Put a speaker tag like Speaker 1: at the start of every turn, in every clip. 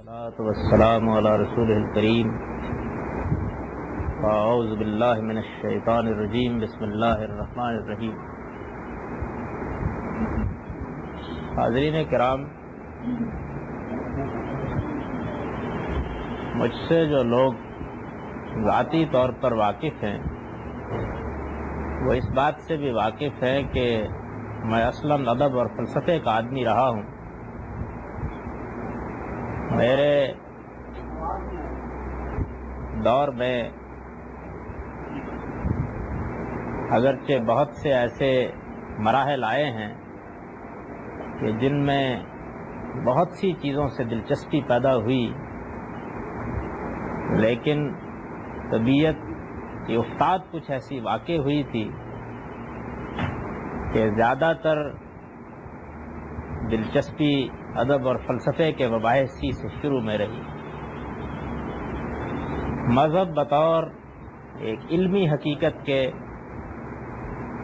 Speaker 1: والصلاة والسلام على رسوله الكريم اعوذ باللہ من الشیطان الرجیم بسم اللہ الرحمن الرحیم۔ حاضرین کرام، مجھ سے جو لوگ ذاتی طور پر واقف ہیں وہ اس بات سے بھی واقف ہیں کہ میں اصلاً ادب اور فلسفے کا آدمی رہا ہوں۔ میرے دور میں اگرچہ بہت سے ایسے مراحل آئے ہیں کہ جن میں بہت سی چیزوں سے دلچسپی پیدا ہوئی، لیکن طبیعت کی افتاد کچھ ایسی واقع ہوئی تھی کہ زیادہ تر دلچسپی ادب اور فلسفے کے مباحث سے شروع میں رہی۔ مذہب بطور ایک علمی حقیقت کے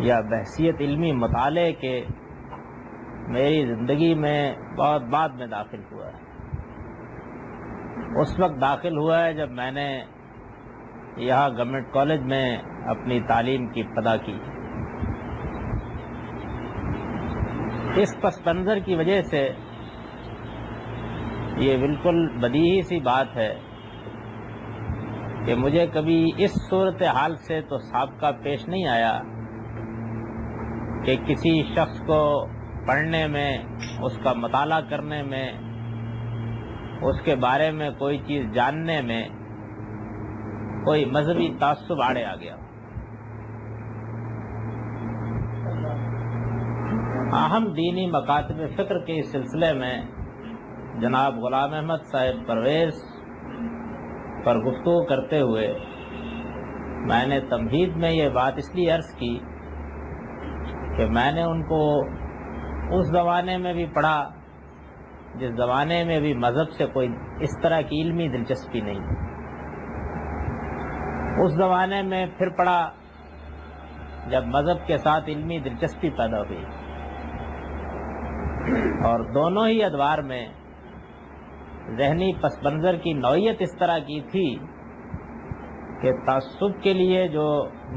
Speaker 1: یا بحثیت علمی مطالعے کے میری زندگی میں بہت بعد میں داخل ہوا ہے۔ اس وقت داخل ہوا ہے جب میں نے یہاں گورنمنٹ کالج میں اپنی تعلیم کی ابتدا کی۔ اس پس منظر کی وجہ سے یہ بالکل بدیہی سی بات ہے کہ مجھے کبھی اس صورتحال سے تو سابقہ پیش نہیں آیا کہ کسی شخص کو پڑھنے میں، اس کا مطالعہ کرنے میں، اس کے بارے میں کوئی چیز جاننے میں کوئی مذہبی تعصب آڑے آ گیا۔ اہم دینی مکاتب فکر کے اس سلسلے میں جناب غلام احمد صاحب پرویز پر گفتگو کرتے ہوئے میں نے تمہید میں یہ بات اس لیے عرض کی کہ میں نے ان کو اس زمانے میں بھی پڑھا جس زمانے میں بھی مذہب سے کوئی اس طرح کی علمی دلچسپی نہیں تھی، اس زمانے میں پھر پڑھا جب مذہب کے ساتھ علمی دلچسپی پیدا ہوئی، اور دونوں ہی ادوار میں ذہنی پس منظر کی نوعیت اس طرح کی تھی کہ تعصب کے لیے جو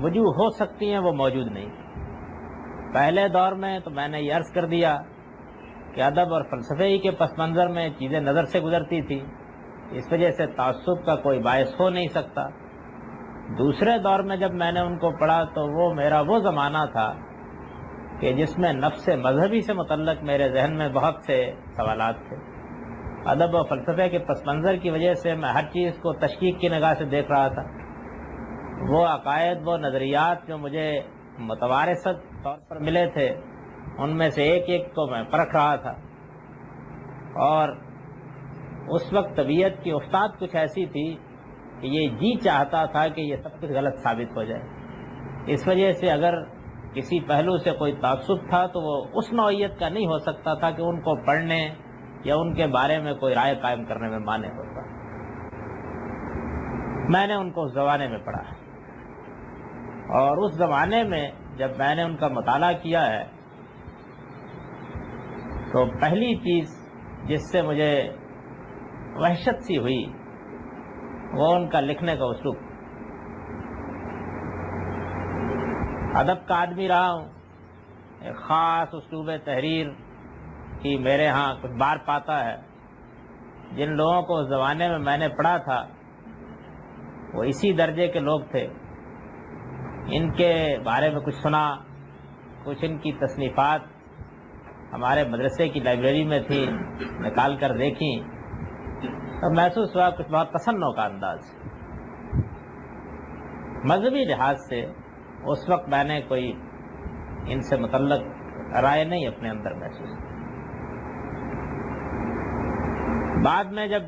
Speaker 1: وجوہ ہو سکتی ہیں وہ موجود نہیں تھی۔ پہلے دور میں تو میں نے یہ عرض کر دیا کہ ادب اور فلسفے ہی کے پس منظر میں چیزیں نظر سے گزرتی تھی، اس وجہ سے تعصب کا کوئی باعث ہو نہیں سکتا۔ دوسرے دور میں جب میں نے ان کو پڑھا تو وہ میرا وہ زمانہ تھا کہ جس میں نفس مذہبی سے متعلق میرے ذہن میں بہت سے سوالات تھے۔ ادب و فلسفے کے پس منظر کی وجہ سے میں ہر چیز کو تشکیک کی نگاہ سے دیکھ رہا تھا۔ وہ عقائد، وہ نظریات جو مجھے متوارثت طور پر ملے تھے، ان میں سے ایک ایک کو میں پرکھ رہا تھا، اور اس وقت طبیعت کی افتاد کچھ ایسی تھی کہ یہ جی چاہتا تھا کہ یہ سب کچھ غلط ثابت ہو جائے۔ اس وجہ سے اگر کسی پہلو سے کوئی تعصب تھا تو وہ اس نوعیت کا نہیں ہو سکتا تھا کہ ان کو پڑھنے یا ان کے بارے میں کوئی رائے قائم کرنے میں مانع ہوتا۔ میں نے ان کو اس زمانے میں پڑھا ہے، اور اس زمانے میں جب میں نے ان کا مطالعہ کیا ہے تو پہلی چیز جس سے مجھے وحشت سی ہوئی وہ ان کا لکھنے کا اسلوب۔ ادب کا آدمی رہا ہوں، ایک خاص اسلوب تحریر کی میرے ہاں کچھ بار پاتا ہے۔ جن لوگوں کو اس زمانے میں نے پڑھا تھا وہ اسی درجے کے لوگ تھے۔ ان کے بارے میں کچھ سنا، کچھ ان کی تصنیفات ہمارے مدرسے کی لائبریری میں تھی، نکال کر دیکھیں تو محسوس ہوا کچھ بہت تسنع کا انداز۔ مذہبی لحاظ سے اس وقت میں نے کوئی ان سے متعلق رائے نہیں اپنے اندر محسوس کی۔ بعد میں جب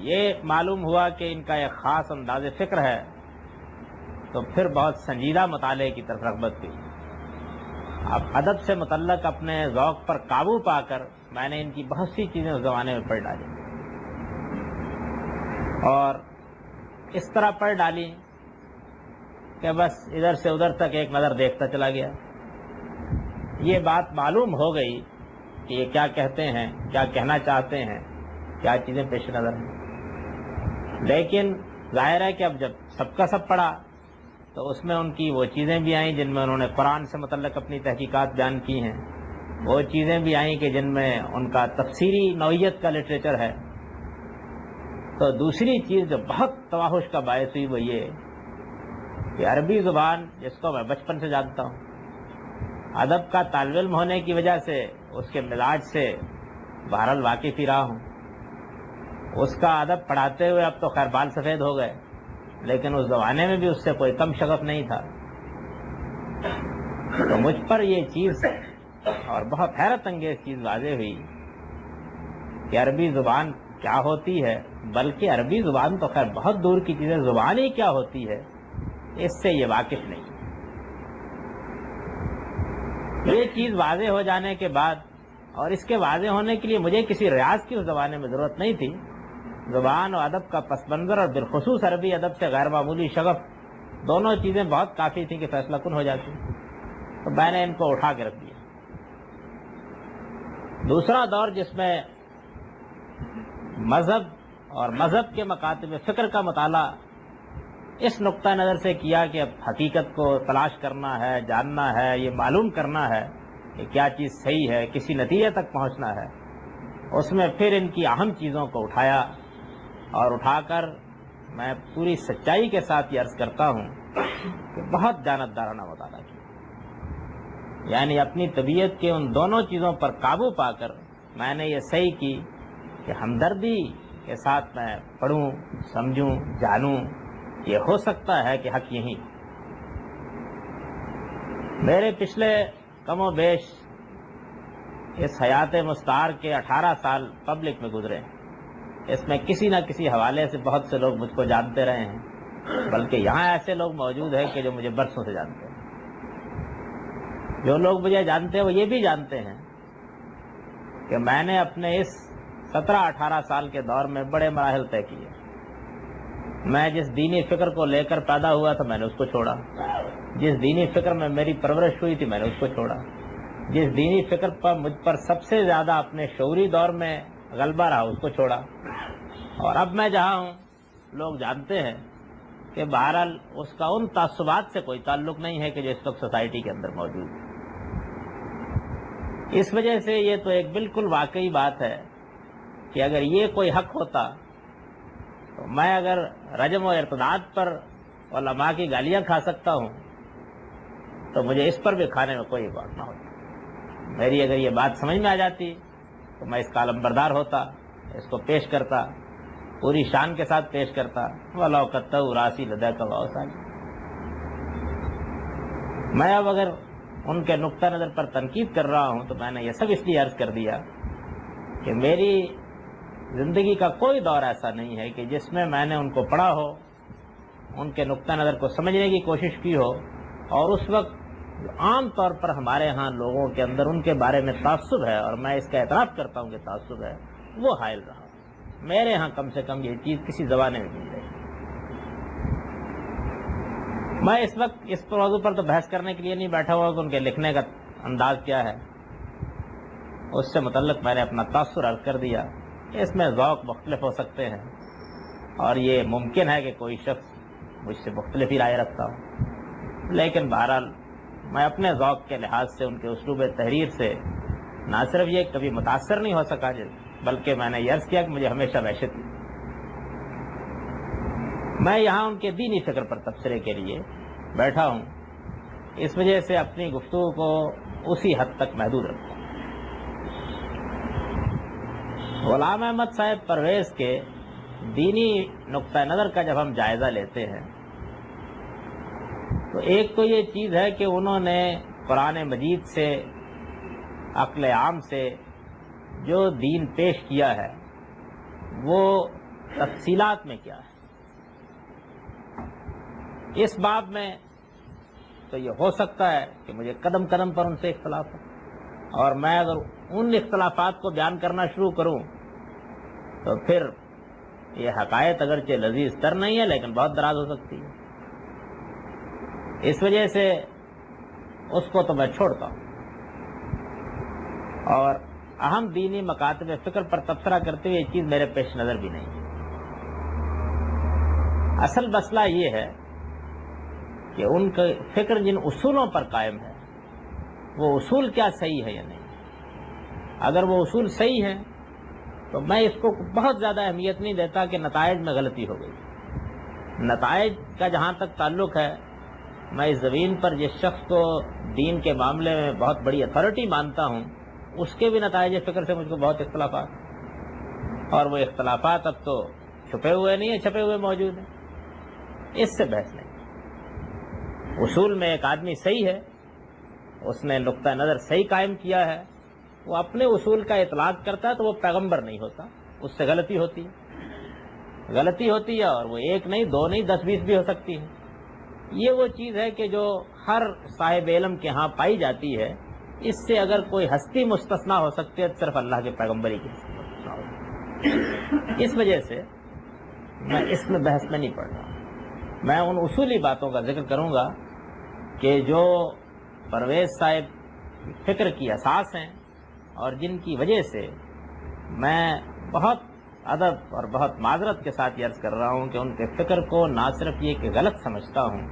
Speaker 1: یہ معلوم ہوا کہ ان کا ایک خاص انداز فکر ہے تو پھر بہت سنجیدہ مطالعے کی طرف رغبت ہوئی۔ اب ادب سے متعلق اپنے ذوق پر قابو پا کر میں نے ان کی بہت سی چیزیں اس زمانے میں پڑھ ڈالی، اور اس طرح پڑھ ڈالی کہ بس ادھر سے ادھر تک ایک نظر دیکھتا چلا گیا۔ یہ بات معلوم ہو گئی کہ یہ کیا کہتے ہیں، کیا کہنا چاہتے ہیں، کیا چیزیں پیش نظر ہیں۔ لیکن ظاہر ہے کہ اب جب سب کا سب پڑھا تو اس میں ان کی وہ چیزیں بھی آئیں جن میں انہوں نے قرآن سے متعلق اپنی تحقیقات بیان کی ہیں، وہ چیزیں بھی آئیں کہ جن میں ان کا تفسیری نوعیت کا لٹریچر ہے۔ تو دوسری چیز جو بہت تواہش کا باعث ہوئی وہ یہ کہ عربی زبان جس کو میں بچپن سے جانتا ہوں، ادب کا طالب علم ہونے کی وجہ سے اس کے مزاج سے بہرحال واقف ہی رہا ہوں، اس کا ادب پڑھاتے ہوئے اب تو خیر بال سفید ہو گئے، لیکن اس زمانے میں بھی اس سے کوئی کم شغف نہیں تھا۔ تو مجھ پر یہ چیز اور بہت حیرت انگیز چیز واضح ہوئی کہ عربی زبان کیا ہوتی ہے، بلکہ عربی زبان تو خیر بہت دور کی چیز ہے، زبان ہی کیا ہوتی ہے اس سے یہ واقف نہیں۔ یہ چیز واضح ہو جانے کے بعد اور اس کے واضح ہونے کے لیے مجھے کسی ریاض کی اس زمانے میں ضرورت نہیں تھی، زبان و ادب کا پس منظر اور بالخصوص عربی ادب سے غیر معمولی شغف، دونوں چیزیں بہت کافی تھیں کہ فیصلہ کن ہو جاتی۔ تو میں نے ان کو اٹھا کے رکھ دیا۔ دوسرا دور جس میں مذہب اور مذہب کے مکاتب فکر کا مطالعہ اس نقطہ نظر سے کیا کہ اب حقیقت کو تلاش کرنا ہے، جاننا ہے، یہ معلوم کرنا ہے کہ کیا چیز صحیح ہے، کسی نتیجے تک پہنچنا ہے، اس میں پھر ان کی اہم چیزوں کو اٹھایا اور اٹھا کر میں پوری سچائی کے ساتھ یہ عرض کرتا ہوں کہ بہت جانبدارانہ مطالعہ کیا، یعنی اپنی طبیعت کے ان دونوں چیزوں پر قابو پا کر میں نے یہ صحیح کی کہ ہمدردی کے ساتھ میں پڑھوں، سمجھوں، جانوں، یہ ہو سکتا ہے کہ حق یہی۔ میرے پچھلے کم و بیش اس حیات مستعار کے 18 سال پبلک میں گزرے، اس میں کسی نہ کسی حوالے سے بہت سے لوگ مجھ کو جانتے رہے ہیں، بلکہ یہاں ایسے لوگ موجود ہیں کہ جو مجھے برسوں سے جانتے ہیں۔ جو لوگ مجھے جانتے ہیں وہ یہ بھی جانتے ہیں کہ میں نے اپنے اس 17-18 سال کے دور میں بڑے مراحل طے کیے۔ میں جس دینی فکر کو لے کر پیدا ہوا تھا میں نے اس کو چھوڑا، جس دینی فکر میں میری پرورش ہوئی تھی میں نے اس کو چھوڑا، جس دینی فکر پر مجھ پر سب سے زیادہ اپنے شعوری دور میں غلبہ رہا اس کو چھوڑا، اور اب میں جہاں ہوں لوگ جانتے ہیں کہ بہرحال اس کا ان تعصبات سے کوئی تعلق نہیں ہے کہ جو اس وقت سوسائٹی کے اندر موجود ہے۔ اس وجہ سے یہ تو ایک بالکل واقعی بات ہے کہ اگر یہ کوئی حق ہوتا تو میں اگر رجم و ارتداد پر علماء کی گالیاں کھا سکتا ہوں تو مجھے اس پر بھی کھانے میں کوئی بات نہ ہوتی۔ میری اگر یہ بات سمجھ میں آ جاتی تو میں اس کا علمبردار ہوتا، اس کو پیش کرتا، پوری شان کے ساتھ پیش کرتا۔ وَلَوْ قَطَّعُوا رَأْسِي لَدَيْكَ وَأَوْصَانِي۔ میں اب اگر ان کے نقطہ نظر پر تنقید کر رہا ہوں تو میں نے یہ سب اس لیے عرض کر دیا کہ میری زندگی کا کوئی دور ایسا نہیں ہے کہ جس میں میں نے ان کو پڑھا ہو، ان کے نقطہ نظر کو سمجھنے کی کوشش کی ہو، اور اس وقت عام طور پر ہمارے ہاں لوگوں کے اندر ان کے بارے میں تعصب ہے، اور میں اس کا اعتراف کرتا ہوں کہ تعصب ہے، وہ حائل رہا۔ میرے ہاں کم سے کم یہ چیز کسی زمانے میں نہیں رہی۔ میں اس وقت اس موضوع پر تو بحث کرنے کے لیے نہیں بیٹھا ہوا کہ ان کے لکھنے کا انداز کیا ہے، اس سے متعلق میں نے اپنا تاثر عرض کر دیا۔ اس میں ذوق مختلف ہو سکتے ہیں اور یہ ممکن ہے کہ کوئی شخص مجھ سے مختلف ہی رائے رکھتا ہوں، لیکن بہرحال میں اپنے ذوق کے لحاظ سے ان کے اسلوب تحریر سے نہ صرف یہ کبھی متاثر نہیں ہو سکا بلکہ میں نے یہ عرض کیا کہ مجھے ہمیشہ وحشت تھی۔ میں یہاں ان کے دینی فکر پر تبصرے کے لیے بیٹھا ہوں، اس وجہ سے اپنی گفتگو کو اسی حد تک محدود رکھتا ہوں۔ غلام احمد صاحب پرویز کے دینی نقطہ نظر کا جب ہم جائزہ لیتے ہیں تو ایک تو یہ چیز ہے کہ انہوں نے قرآن مجید سے، عقل عام سے جو دین پیش کیا ہے وہ تفصیلات میں کیا ہے۔ اس باب میں تو یہ ہو سکتا ہے کہ مجھے قدم قدم پر ان سے اختلاف ہو، اور میں اگر ان اختلافات کو بیان کرنا شروع کروں تو پھر یہ حقائق اگرچہ لذیذ تر نہیں ہے لیکن بہت دراز ہو سکتی ہے۔ اس وجہ سے اس کو تو میں چھوڑتا ہوں، اور اہم دینی مکاتب فکر پر تبصرہ کرتے ہوئے یہ چیز میرے پیش نظر بھی نہیں ہے۔ اصل مسئلہ یہ ہے کہ ان کا فکر جن اصولوں پر قائم ہے وہ اصول کیا صحیح ہے یا نہیں. اگر وہ اصول صحیح ہیں تو میں اس کو بہت زیادہ اہمیت نہیں دیتا کہ نتائج میں غلطی ہو گئی. نتائج کا جہاں تک تعلق ہے، میں اس زمین پر جس شخص کو دین کے معاملے میں بہت بڑی اتھارٹی مانتا ہوں اس کے بھی نتائج فکر سے مجھ کو بہت اختلافات، اور وہ اختلافات اب تو چھپے ہوئے نہیں ہیں، چھپے ہوئے موجود ہیں. اس سے بحث نہیں. اصول میں ایک آدمی صحیح ہے، اس نے نقطہ نظر صحیح قائم کیا ہے، وہ اپنے اصول کا اطلاق کرتا ہے تو وہ پیغمبر نہیں ہوتا. اس سے غلطی ہوتی ہے اور وہ ایک نہیں، دو نہیں، 10-20 بھی ہو سکتی ہے. یہ وہ چیز ہے کہ جو ہر صاحب علم کے ہاں پائی جاتی ہے. اس سے اگر کوئی ہستی مستثنا ہو سکتی ہے تو صرف اللہ کے پیغمبری کی ہستی مستثنا ہو. اس وجہ سے میں اس میں بحث میں نہیں پڑھ رہا. میں ان اصولی باتوں کا ذکر کروں گا کہ جو پرویز صاحب فکر کی اساس ہیں اور جن کی وجہ سے میں بہت ادب اور بہت معذرت کے ساتھ عرض کر رہا ہوں کہ ان کے فکر کو نہ صرف یہ کہ غلط سمجھتا ہوں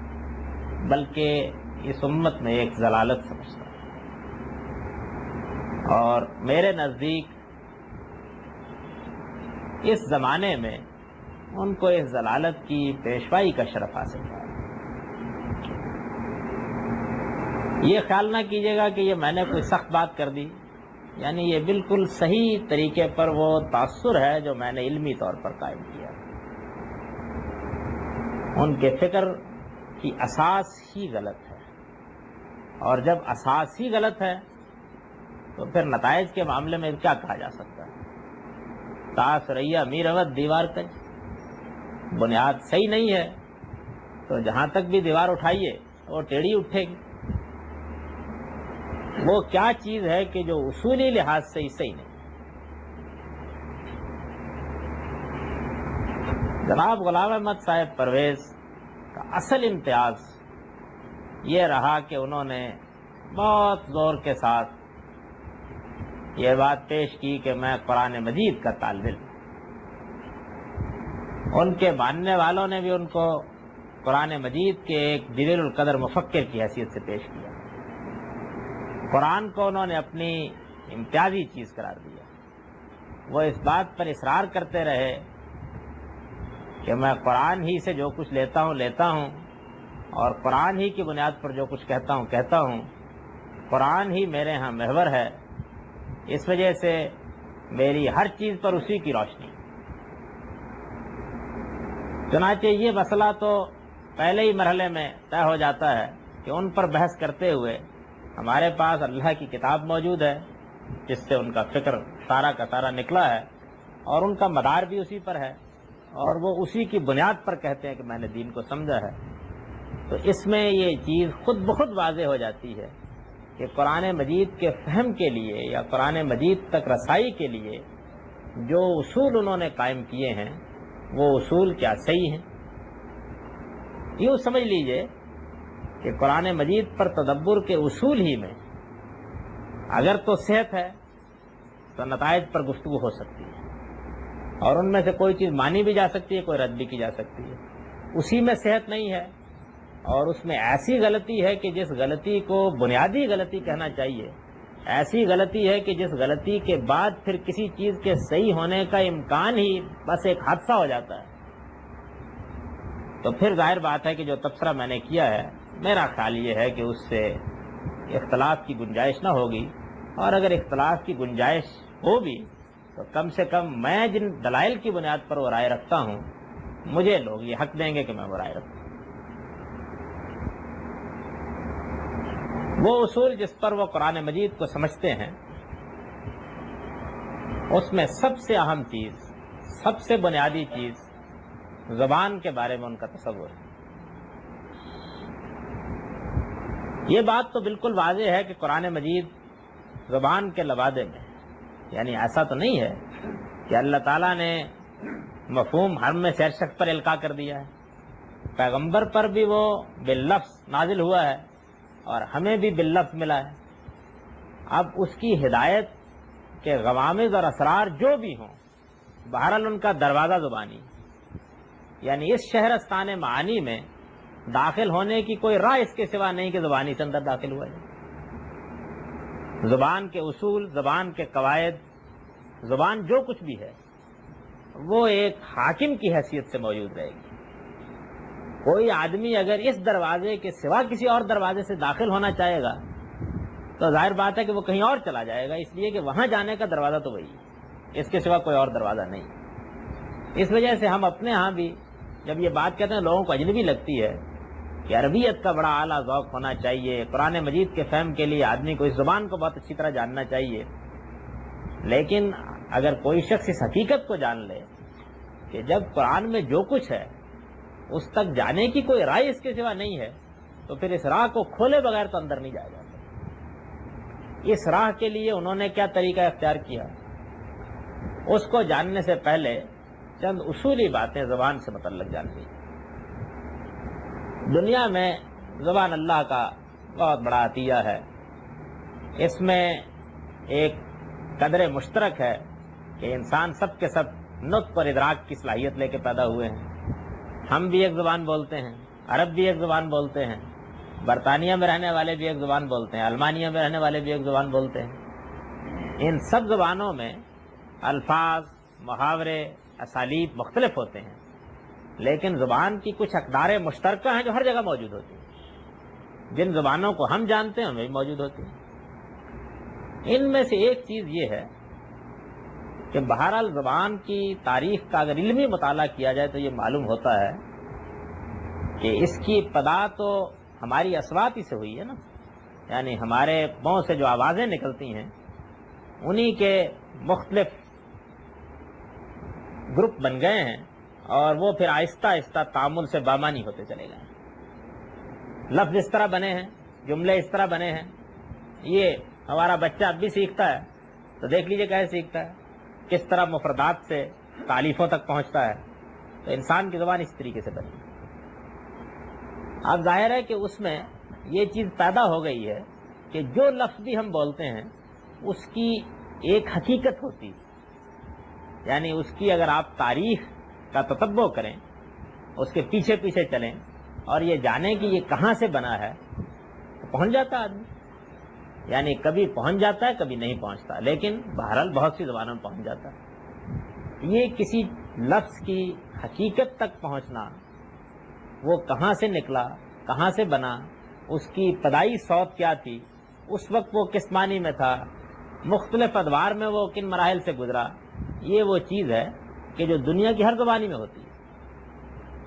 Speaker 1: بلکہ اس امت میں ایک ضلالت سمجھتا ہوں. اور میرے نزدیک اس زمانے میں ان کو اس ضلالت کی پیشوائی کا شرف حاصل ہے. یہ خیال نہ کیجیے گا کہ یہ میں نے کوئی سخت بات کر دی، یعنی یہ بالکل صحیح طریقے پر وہ تاثر ہے جو میں نے علمی طور پر قائم کیا. ان کے فکر کی اساس ہی غلط ہے، اور جب اساس ہی غلط ہے تو پھر نتائج کے معاملے میں کیا کہا جا سکتا ہے؟ تاثریا میر اود دیوار کج. بنیاد صحیح نہیں ہے تو جہاں تک بھی دیوار اٹھائیے وہ ٹیڑھی اٹھے گی. وہ کیا چیز ہے کہ جو اصولی لحاظ سے صحیح نہیں. جناب غلام احمد صاحب پرویز کا اصل امتیاز یہ رہا کہ انہوں نے بہت زور کے ساتھ یہ بات پیش کی کہ میں قرآن مجید کا طالب علم. ان کے ماننے والوں نے بھی ان کو قرآن مجید کے ایک جلیل القدر مفکر کی حیثیت سے پیش کیا. قرآن کو انہوں نے اپنی امتیازی چیز قرار دیا. وہ اس بات پر اصرار کرتے رہے کہ میں قرآن ہی سے جو کچھ لیتا ہوں اور قرآن ہی کی بنیاد پر جو کچھ کہتا ہوں. قرآن ہی میرے ہاں محور ہے، اس وجہ سے میری ہر چیز پر اسی کی روشنی. چنانچہ یہ مسئلہ تو پہلے ہی مرحلے میں طے ہو جاتا ہے کہ ان پر بحث کرتے ہوئے ہمارے پاس اللہ کی کتاب موجود ہے جس سے ان کا فکر سارا کا سارا نکلا ہے، اور ان کا مدار بھی اسی پر ہے، اور وہ اسی کی بنیاد پر کہتے ہیں کہ میں نے دین کو سمجھا ہے. تو اس میں یہ چیز خود بخود واضح ہو جاتی ہے کہ قرآن مجید کے فہم کے لیے یا قرآن مجید تک رسائی کے لیے جو اصول انہوں نے قائم کیے ہیں وہ اصول کیا صحیح ہیں. یوں سمجھ لیجئے کہ قرآن مجید پر تدبر کے اصول ہی میں اگر تو صحت ہے تو نتائج پر گفتگو ہو سکتی ہے، اور ان میں سے کوئی چیز مانی بھی جا سکتی ہے، کوئی رد بھی کی جا سکتی ہے. اسی میں صحت نہیں ہے اور اس میں ایسی غلطی ہے کہ جس غلطی کو بنیادی غلطی کہنا چاہیے، ایسی غلطی ہے کہ جس غلطی کے بعد پھر کسی چیز کے صحیح ہونے کا امکان ہی بس ایک حادثہ ہو جاتا ہے. تو پھر ظاہر بات ہے کہ جو تبصرہ میں نے کیا ہے میرا خیال یہ ہے کہ اس سے اختلاف کی گنجائش نہ ہوگی، اور اگر اختلاف کی گنجائش ہو بھی تو کم سے کم میں جن دلائل کی بنیاد پر وہ رائے رکھتا ہوں مجھے لوگ یہ حق دیں گے کہ میں وہ رائے رکھوں. وہ اصول جس پر وہ قرآن مجید کو سمجھتے ہیں اس میں سب سے اہم چیز، سب سے بنیادی چیز زبان کے بارے میں ان کا تصور ہے. یہ بات تو بالکل واضح ہے کہ قرآن مجید زبان کے لبادے میں، یعنی ایسا تو نہیں ہے کہ اللہ تعالیٰ نے مفہوم ہر میں سیر شخص پر القاء کر دیا ہے. پیغمبر پر بھی وہ باللفظ نازل ہوا ہے اور ہمیں بھی باللفظ ملا ہے. اب اس کی ہدایت کے غوامض اور اسرار جو بھی ہوں، بہرحال ان کا دروازہ زبانی. یعنی اس شہرستان معانی میں داخل ہونے کی کوئی راہ اس کے سوا نہیں کہ زبانی سے اندر داخل ہوا ہے۔ زبان کے اصول، زبان کے قواعد، زبان جو کچھ بھی ہے وہ ایک حاکم کی حیثیت سے موجود رہے گی۔ کوئی آدمی اگر اس دروازے کے سوا کسی اور دروازے سے داخل ہونا چاہے گا تو ظاہر بات ہے کہ وہ کہیں اور چلا جائے گا، اس لیے کہ وہاں جانے کا دروازہ تو وہی ہے، اس کے سوا کوئی اور دروازہ نہیں۔ اس وجہ سے ہم اپنے ہاں بھی جب یہ بات کہتے ہیں لوگوں کو اجنبی لگتی ہے کہ عربیت کا بڑا اعلیٰ ذوق ہونا چاہیے، قرآن مجید کے فہم کے لیے آدمی کو اس زبان کو بہت اچھی طرح جاننا چاہیے، لیکن اگر کوئی شخص اس حقیقت کو جان لے کہ جب قرآن میں جو کچھ ہے اس تک جانے کی کوئی رائے اس کے سوا نہیں ہے تو پھر اس راہ کو کھولے بغیر تو اندر نہیں جایا جا سکتا۔ اس راہ کے لیے انہوں نے کیا طریقہ اختیار کیا، اس کو جاننے سے پہلے چند اصولی باتیں زبان سے متعلق جان لی۔ دنیا میں زبان اللہ کا بہت بڑا عطیہ ہے، اس میں ایک قدر مشترک ہے کہ انسان سب کے سب نطق اور ادراک کی صلاحیت لے کے پیدا ہوئے ہیں۔ ہم بھی ایک زبان بولتے ہیں، عرب بھی ایک زبان بولتے ہیں، برطانیہ میں رہنے والے بھی ایک زبان بولتے ہیں، المانیہ میں رہنے والے بھی ایک زبان بولتے ہیں۔ ان سب زبانوں میں الفاظ، محاورے، اسالیب مختلف ہوتے ہیں، لیکن زبان کی کچھ اقدار مشترکہ ہیں جو ہر جگہ موجود ہوتی ہیں، جن زبانوں کو ہم جانتے ہیں ہمیں بھی موجود ہوتی ہیں۔ ان میں سے ایک چیز یہ ہے کہ بہرحال زبان کی تاریخ کا اگر علمی مطالعہ کیا جائے تو یہ معلوم ہوتا ہے کہ اس کی ابتدا تو ہماری اصوات ہی سے ہوئی ہے نا، یعنی ہمارے منہ سے جو آوازیں نکلتی ہیں انہی کے مختلف گروپ بن گئے ہیں اور وہ پھر آہستہ آہستہ تعامل سے بامانی ہوتے چلے گئے ہیں۔ لفظ اس طرح بنے ہیں، جملے اس طرح بنے ہیں۔ یہ ہمارا بچہ اب بھی سیکھتا ہے تو دیکھ لیجئے کیسے سیکھتا ہے، کس طرح مفردات سے تالیفوں تک پہنچتا ہے۔ تو انسان کی زبان اس طریقے سے بنی۔ اب ظاہر ہے کہ اس میں یہ چیز پیدا ہو گئی ہے کہ جو لفظ بھی ہم بولتے ہیں اس کی ایک حقیقت ہوتی ہے، یعنی اس کی اگر آپ تاریخ کا تتبع کریں، اس کے پیچھے پیچھے چلیں اور یہ جانیں کہ یہ کہاں سے بنا ہے تو پہنچ جاتا آدمی، یعنی کبھی پہنچ جاتا ہے کبھی نہیں پہنچتا، لیکن بہرحال بہت سی زبانوں میں پہنچ جاتا ہے۔ یہ کسی لفظ کی حقیقت تک پہنچنا، وہ کہاں سے نکلا، کہاں سے بنا، اس کی ابتدائی صوت کیا تھی، اس وقت وہ کس معنی میں تھا، مختلف ادوار میں وہ کن مراحل سے گزرا، یہ وہ چیز ہے کہ جو دنیا کی ہر زبانی میں ہوتی ہے۔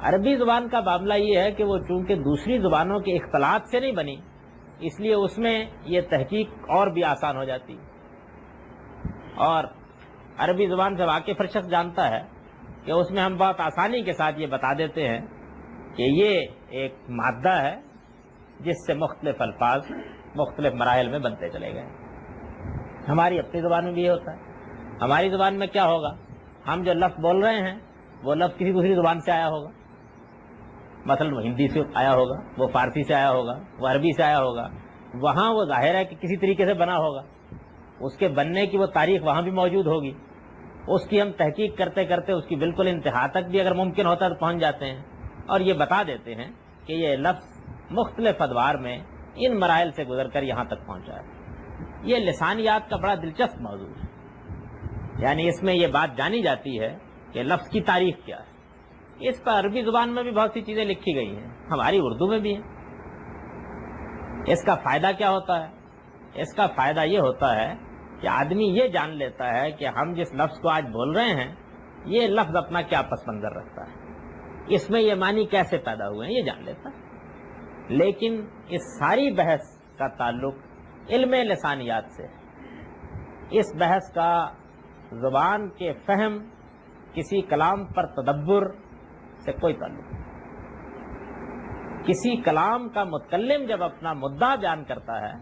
Speaker 1: عربی زبان کا معاملہ یہ ہے کہ وہ چونکہ دوسری زبانوں کے اختلاط سے نہیں بنی، اس لیے اس میں یہ تحقیق اور بھی آسان ہو جاتی، اور عربی زبان سے واقف ہر شخص جانتا ہے کہ اس میں ہم بہت آسانی کے ساتھ یہ بتا دیتے ہیں کہ یہ ایک مادہ ہے جس سے مختلف الفاظ مختلف مراحل میں بنتے چلے گئے۔ ہماری اپنی زبان میں بھی یہ ہوتا ہے۔ ہماری زبان میں کیا ہوگا، ہم جو لفظ بول رہے ہیں وہ لفظ کسی دوسری زبان سے آیا ہوگا، مثلا وہ ہندی سے آیا ہوگا، وہ فارسی سے آیا ہوگا، وہ عربی سے آیا ہوگا، وہاں وہ ظاہر ہے کہ کسی طریقے سے بنا ہوگا، اس کے بننے کی وہ تاریخ وہاں بھی موجود ہوگی، اس کی ہم تحقیق کرتے کرتے اس کی بالکل انتہا تک بھی اگر ممکن ہوتا تو پہنچ جاتے ہیں اور یہ بتا دیتے ہیں کہ یہ لفظ مختلف ادوار میں ان مراحل سے گزر کر یہاں تک پہنچا ہے۔ یہ لسانیات کا بڑا دلچسپ موضوع ہے، یعنی اس میں یہ بات جانی جاتی ہے کہ لفظ کی تاریخ کیا ہے۔ اس پر عربی زبان میں بھی بہت سی چیزیں لکھی گئی ہیں، ہماری اردو میں بھی ہیں۔ اس کا فائدہ کیا ہوتا ہے؟ اس کا فائدہ یہ ہوتا ہے کہ آدمی یہ جان لیتا ہے کہ ہم جس لفظ کو آج بول رہے ہیں یہ لفظ اپنا کیا پس منظر رکھتا ہے، اس میں یہ معنی کیسے پیدا ہوئے ہیں یہ جان لیتا ہے۔ لیکن اس ساری بحث کا تعلق علم لسانیات سے ہے۔ اس بحث کا زبان کے فہم، کسی کلام پر تدبر سے کوئی تعلق نہیں۔ کسی کلام کا متکلم جب اپنا مدعا بیان کرتا ہے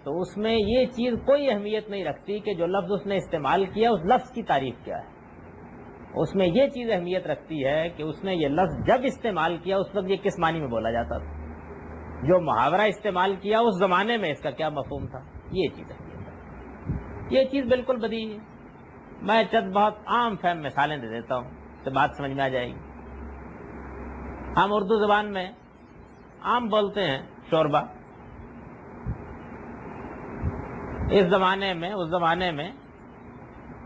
Speaker 1: تو اس میں یہ چیز کوئی اہمیت نہیں رکھتی کہ جو لفظ اس نے استعمال کیا اس لفظ کی تعریف کیا ہے، اس میں یہ چیز اہمیت رکھتی ہے کہ اس نے یہ لفظ جب استعمال کیا اس وقت یہ کس معنی میں بولا جاتا تھا، جو محاورہ استعمال کیا اس زمانے میں اس کا کیا مفہوم تھا، یہ چیز اہمیت ہے۔ یہ چیز بالکل بدیہی ہے۔ میں چند بہت عام فہم مثالیں دے دیتا ہوں تو بات سمجھ میں آ جائے گی۔ ہم اردو زبان میں عام بولتے ہیں شوربہ، اس زمانے میں اس زمانے میں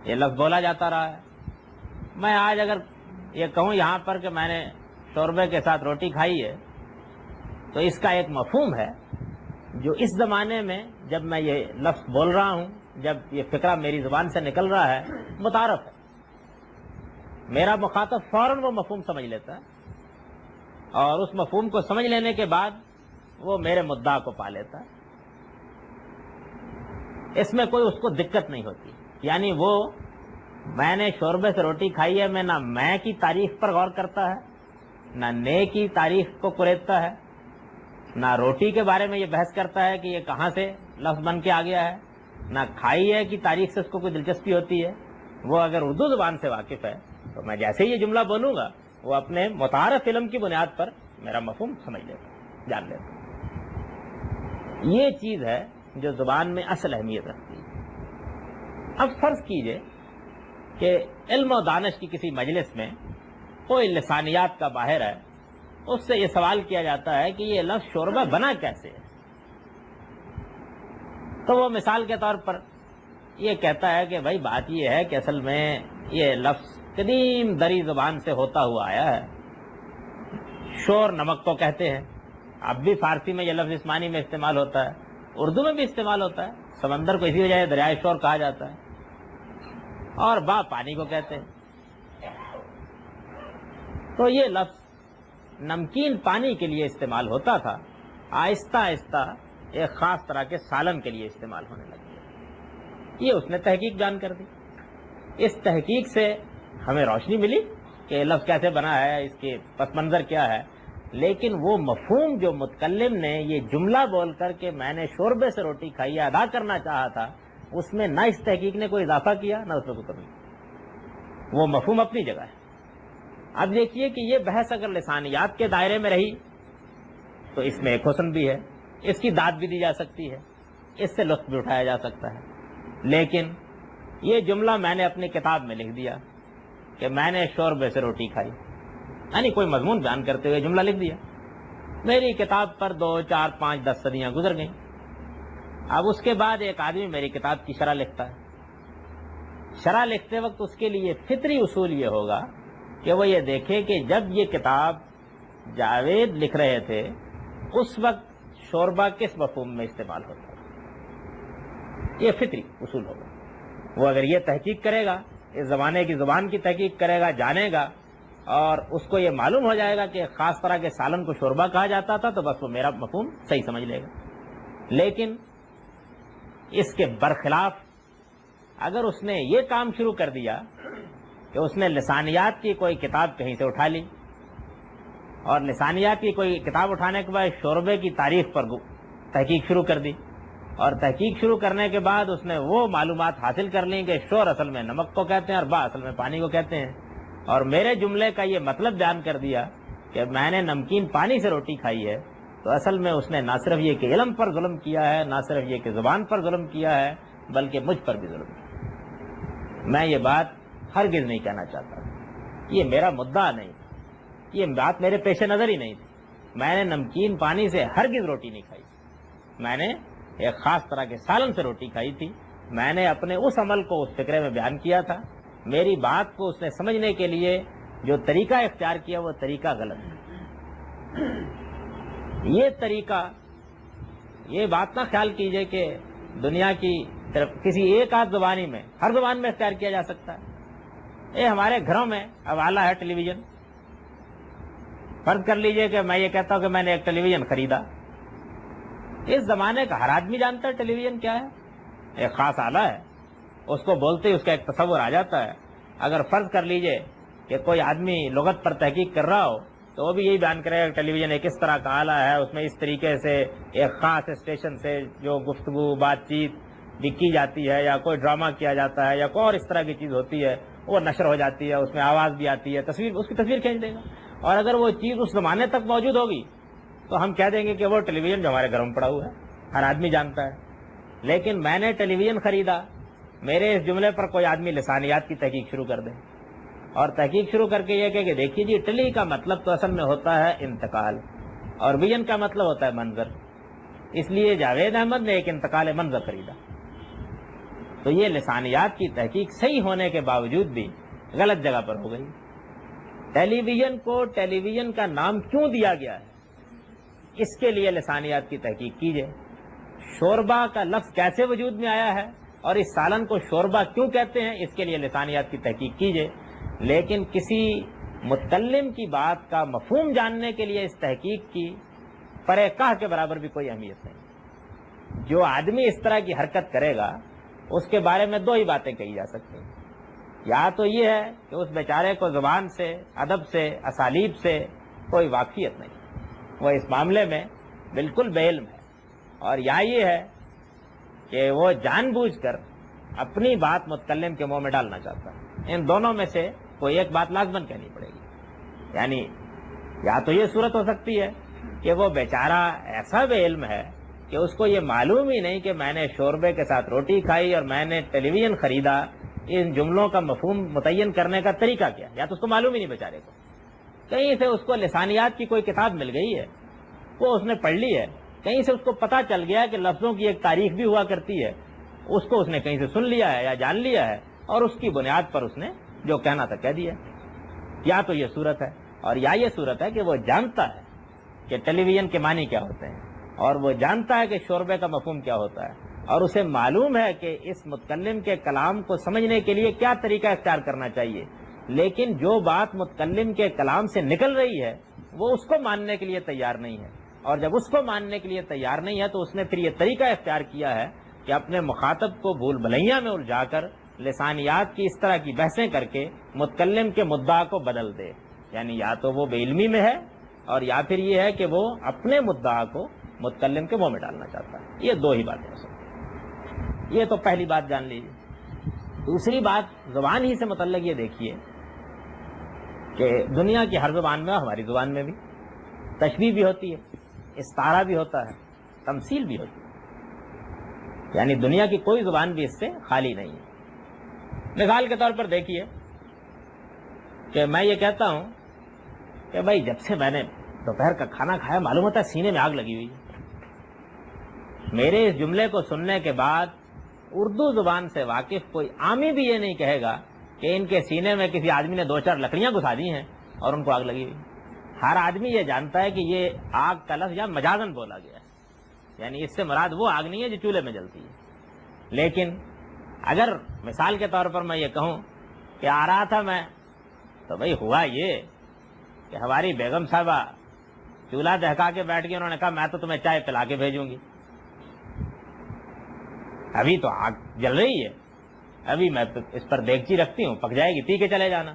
Speaker 1: یہ لفظ بولا جاتا رہا ہے۔ میں آج اگر یہ کہوں یہاں پر کہ میں نے شوربے کے ساتھ روٹی کھائی ہے، تو اس کا ایک مفہوم ہے جو اس زمانے میں جب میں یہ لفظ بول رہا ہوں، جب یہ فقرہ میری زبان سے نکل رہا ہے، متعارف ہے۔ میرا مخاطب فوراً وہ مفہوم سمجھ لیتا ہے، اور اس مفہوم کو سمجھ لینے کے بعد وہ میرے مدعا کو پا لیتا ہے۔ اس میں کوئی اس کو دقت نہیں ہوتی، یعنی وہ میں نے شوربے سے روٹی کھائی ہے میں نہ میں کی تعریف پر غور کرتا ہے، نہ نے کی تعریف کو کریدتا ہے، نہ روٹی کے بارے میں یہ بحث کرتا ہے کہ یہ کہاں سے لفظ بن کے آ گیا ہے، نہ کھائی ہے کی تاریخ سے اس کو کوئی دلچسپی ہوتی ہے۔ وہ اگر اردو زبان سے واقف ہے تو میں جیسے ہی یہ جملہ بولوں گا وہ اپنے متعارف علم کی بنیاد پر میرا مفہوم سمجھ لیتا، جان لیتا۔ یہ چیز ہے جو زبان میں اصل اہمیت رکھتی ہے۔ اب فرض کیجئے کہ علم و دانش کی کسی مجلس میں کوئی لسانیات کا باہر ہے، اس سے یہ سوال کیا جاتا ہے کہ یہ لفظ شوربہ بنا کیسے ہے، تو وہ مثال کے طور پر یہ کہتا ہے کہ بھائی بات یہ ہے کہ اصل میں یہ لفظ قدیم دری زبان سے ہوتا ہوا آیا ہے۔ شور نمک کو کہتے ہیں، اب بھی فارسی میں یہ لفظ اس معنی میں استعمال ہوتا ہے، اردو میں بھی استعمال ہوتا ہے۔ سمندر کو اسی وجہ سے دریائے شور کہا جاتا ہے، اور با پانی کو کہتے ہیں۔ تو یہ لفظ نمکین پانی کے لیے استعمال ہوتا تھا، آہستہ آہستہ ایک خاص طرح کے سالن کے لیے استعمال ہونے لگا۔ یہ اس نے تحقیق بیان کر دی۔ اس تحقیق سے ہمیں روشنی ملی کہ یہ لفظ کیسے بنا ہے، اس کے پس منظر کیا ہے، لیکن وہ مفہوم جو متکلم نے یہ جملہ بول کر کے میں نے شوربے سے روٹی کھائی ادا کرنا چاہا تھا، اس میں نہ اس تحقیق نے کوئی اضافہ کیا نہ اس میں کوئی کمی۔ وہ مفہوم اپنی جگہ ہے۔ اب دیکھیے کہ یہ بحث اگر لسانیات کے دائرے میں رہی تو اس میں ایک حسن بھی ہے، اس کی داد بھی دی جا سکتی ہے، اس سے لطف بھی اٹھایا جا سکتا ہے۔ لیکن یہ جملہ میں نے اپنی کتاب میں لکھ دیا کہ میں نے شوربے سے روٹی کھائی، یعنی کوئی مضمون بیان کرتے ہوئے جملہ لکھ دیا۔ میری کتاب پر 2، 4، 5، 10 صدیاں گزر گئیں۔ اب اس کے بعد ایک آدمی میری کتاب کی شرح لکھتا ہے۔ شرح لکھتے وقت اس کے لیے فطری اصول یہ ہوگا کہ وہ یہ دیکھے کہ جب یہ کتاب جاوید لکھ رہے تھے اس وقت شوربہ کس مفہوم میں استعمال ہوتا ہے۔ یہ فطری اصول ہوگا۔ وہ اگر یہ تحقیق کرے گا، اس زمانے کی زبان کی تحقیق کرے گا، جانے گا، اور اس کو یہ معلوم ہو جائے گا کہ خاص طرح کے سالن کو شوربہ کہا جاتا تھا، تو بس وہ میرا مفہوم صحیح سمجھ لے گا۔ لیکن اس کے برخلاف اگر اس نے یہ کام شروع کر دیا کہ اس نے لسانیات کی کوئی کتاب کہیں سے اٹھا لی، اور لسانیات کی کوئی کتاب اٹھانے کے بعد شوربے کی تعریف پر تحقیق شروع کر دی، اور تحقیق شروع کرنے کے بعد اس نے وہ معلومات حاصل کر لیں کہ شور اصل میں نمک کو کہتے ہیں اور با اصل میں پانی کو کہتے ہیں، اور میرے جملے کا یہ مطلب بیان کر دیا کہ میں نے نمکین پانی سے روٹی کھائی ہے، تو اصل میں اس نے نہ صرف یہ کہ علم پر ظلم کیا ہے، نہ صرف یہ کہ زبان پر ظلم کیا ہے، بلکہ مجھ پر بھی ظلم کیا۔ میں یہ بات ہرگز نہیں کہنا چاہتا، یہ میرا مدعا نہیں تھا، یہ بات میرے پیش نظر ہی نہیں تھی۔ میں نے نمکین پانی سے ہرگز روٹی نہیں کھائی، میں نے ایک خاص طرح کے سالن سے روٹی کھائی تھی۔ میں نے اپنے اس عمل کو اس فقرے میں بیان کیا تھا۔ میری بات کو اس نے سمجھنے کے لیے جو طریقہ اختیار کیا وہ طریقہ غلط ہے۔ یہ طریقہ، یہ بات نہ خیال کیجئے کہ دنیا کی طرف کسی ایک آدھ زبانی میں، ہر زبان میں اختیار کیا جا سکتا ہے۔ یہ ہمارے گھروں میں اب آلہ ہے ٹیلی ویژن۔ فرض کر لیجئے کہ میں یہ کہتا ہوں کہ میں نے ایک ٹیلی ویژن خریدا۔ اس زمانے کا ہر آدمی جانتا ہے ٹیلی ویژن کیا ہے، ایک خاص آلہ ہے، اس کو بولتے ہی اس کا ایک تصور آ جاتا ہے۔ اگر فرض کر لیجئے کہ کوئی آدمی لغت پر تحقیق کر رہا ہو تو وہ بھی یہی بیان کرے گا کہ ٹیلی ویژن ایک اس طرح کا آلہ ہے، اس میں اس طریقے سے ایک خاص اسٹیشن سے جو گفتگو بات چیت بھی کی جاتی ہے، یا کوئی ڈرامہ کیا جاتا ہے، یا کوئی اور اس طرح کی چیز ہوتی ہے، وہ نشر ہو جاتی ہے، اس میں آواز بھی آتی ہے، تصویر، اس کی تصویر کھینچ دے گا۔ اور اگر وہ چیز اس زمانے تک موجود ہوگی تو ہم کہہ دیں گے کہ وہ ٹیلی ویژن جو ہمارے گھروں میں پڑا ہوا ہے، ہر آدمی جانتا ہے۔ لیکن میں نے ٹیلی ویژن خریدا، میرے اس جملے پر کوئی آدمی لسانیات کی تحقیق شروع کر دے، اور تحقیق شروع کر کے یہ کہ دیکھیے جی ٹلی کا مطلب تو اصل میں ہوتا ہے انتقال، اور ویژن کا مطلب ہوتا ہے منظر، اس لیے جاوید احمد نے ایک انتقال منظر خریدا۔ تو یہ لسانیات کی تحقیق صحیح ہونے کے باوجود بھی غلط جگہ پر ہو گئی۔ ٹیلی ویژن کو ٹیلی ویژن کا نام کیوں دیا گیا ہے، اس کے لیے لسانیات کی تحقیق کیجیے۔ شوربا کا لفظ کیسے وجود میں آیا ہے اور اس سالن کو شوربا کیوں کہتے ہیں، اس کے لیے لسانیات کی تحقیق کیجیے۔ لیکن کسی متکلم کی بات کا مفہوم جاننے کے لیے اس تحقیق کی پرے کاہ کے برابر بھی کوئی اہمیت نہیں۔ جو آدمی اس طرح کی حرکت کرے گا اس کے بارے میں دو ہی باتیں کہی جا سکتی ہیں، یا تو یہ ہے کہ اس بیچارے کو زبان سے، ادب سے، اسالیب سے کوئی واقفیت نہیں، وہ اس معاملے میں بالکل بے علم ہے، اور یا یہ ہے کہ وہ جان بوجھ کر اپنی بات متکلم کے منہ میں ڈالنا چاہتا ہے۔ ان دونوں میں سے کوئی ایک بات لازماً کہنی پڑے گی، یعنی یا تو یہ صورت ہو سکتی ہے کہ وہ بیچارہ ایسا بے علم ہے کہ اس کو یہ معلوم ہی نہیں کہ میں نے شوربے کے ساتھ روٹی کھائی اور میں نے ٹیلی ویژن خریدا، ان جملوں کا مفہوم متعین کرنے کا طریقہ کیا، یا تو اس کو معلوم ہی نہیں بیچارے کو، کہیں سے اس کو لسانیات کی کوئی کتاب مل گئی ہے، وہ اس نے پڑھ لی ہے، کہیں سے اس کو پتہ چل گیا کہ لفظوں کی ایک تاریخ بھی ہوا کرتی ہے، اس کو اس نے کہیں سے سن لیا ہے یا جان لیا ہے، اور اس کی بنیاد پر اس نے جو کہنا تھا کہہ دیا۔ یا تو یہ صورت ہے، اور یا یہ صورت ہے کہ وہ جانتا ہے کہ ٹیلی ویژن کے معنی کیا ہوتے ہیں، اور وہ جانتا ہے کہ شوربے کا مفہوم کیا ہوتا ہے، اور اسے معلوم ہے کہ اس متکلم کے کلام کو سمجھنے کے لیے کیا طریقہ اختیار کرنا چاہیے، لیکن جو بات متکلم کے کلام سے نکل رہی ہے وہ اس کو ماننے کے لیے تیار نہیں ہے، اور جب اس کو ماننے کے لیے تیار نہیں ہے تو اس نے پھر یہ طریقہ اختیار کیا ہے کہ اپنے مخاطب کو بھول بھلیاں میں الجھا کر لسانیات کی اس طرح کی بحثیں کر کے متکلم کے مدعا کو بدل دے، یعنی یا تو وہ بے علمی میں ہے، اور یا پھر یہ ہے کہ وہ اپنے مدعا کو متکلم کے منہ میں ڈالنا چاہتا ہے۔ یہ دو ہی باتیں ہو سکتی ہیں۔ یہ تو پہلی بات جان لیجیے۔ دوسری بات زبان ہی سے متعلق یہ دیکھیے کہ دنیا کی ہر زبان میں، ہماری زبان میں بھی تشبیہ بھی ہوتی ہے، استعارہ بھی ہوتا ہے، تمثیل بھی ہوتی ہے، یعنی دنیا کی کوئی زبان بھی اس سے خالی نہیں ہے۔ مثال کے طور پر دیکھیے کہ میں یہ کہتا ہوں کہ بھائی جب سے میں نے دوپہر کا کھانا کھایا معلوم ہوتا ہے سینے میں آگ لگی ہوئی ہے۔ میرے اس جملے کو سننے کے بعد اردو زبان سے واقف کوئی عامی بھی یہ نہیں کہے گا کہ ان کے سینے میں کسی آدمی نے دو چار لکڑیاں گھسا دی ہیں اور ان کو آگ لگی ہوئی۔ ہر آدمی یہ جانتا ہے کہ یہ آگ کا لفظ یہاں مجازن بولا گیا ہے، یعنی اس سے مراد وہ آگ نہیں ہے جو چولہے میں جلتی ہے۔ لیکن اگر مثال کے طور پر میں یہ کہوں کہ آ رہا تھا میں، تو بھئی ہوا یہ کہ ہماری بیگم صاحبہ چولہا دہکا کے بیٹھ گئی، انہوں نے کہا میں تو تمہیں چائے پلا کے بھیجوں گی، ابھی تو آگ جل رہی ہے، ابھی میں تو اس پر دیگچی رکھتی ہوں، پک جائے گی، پی کے چلے جانا۔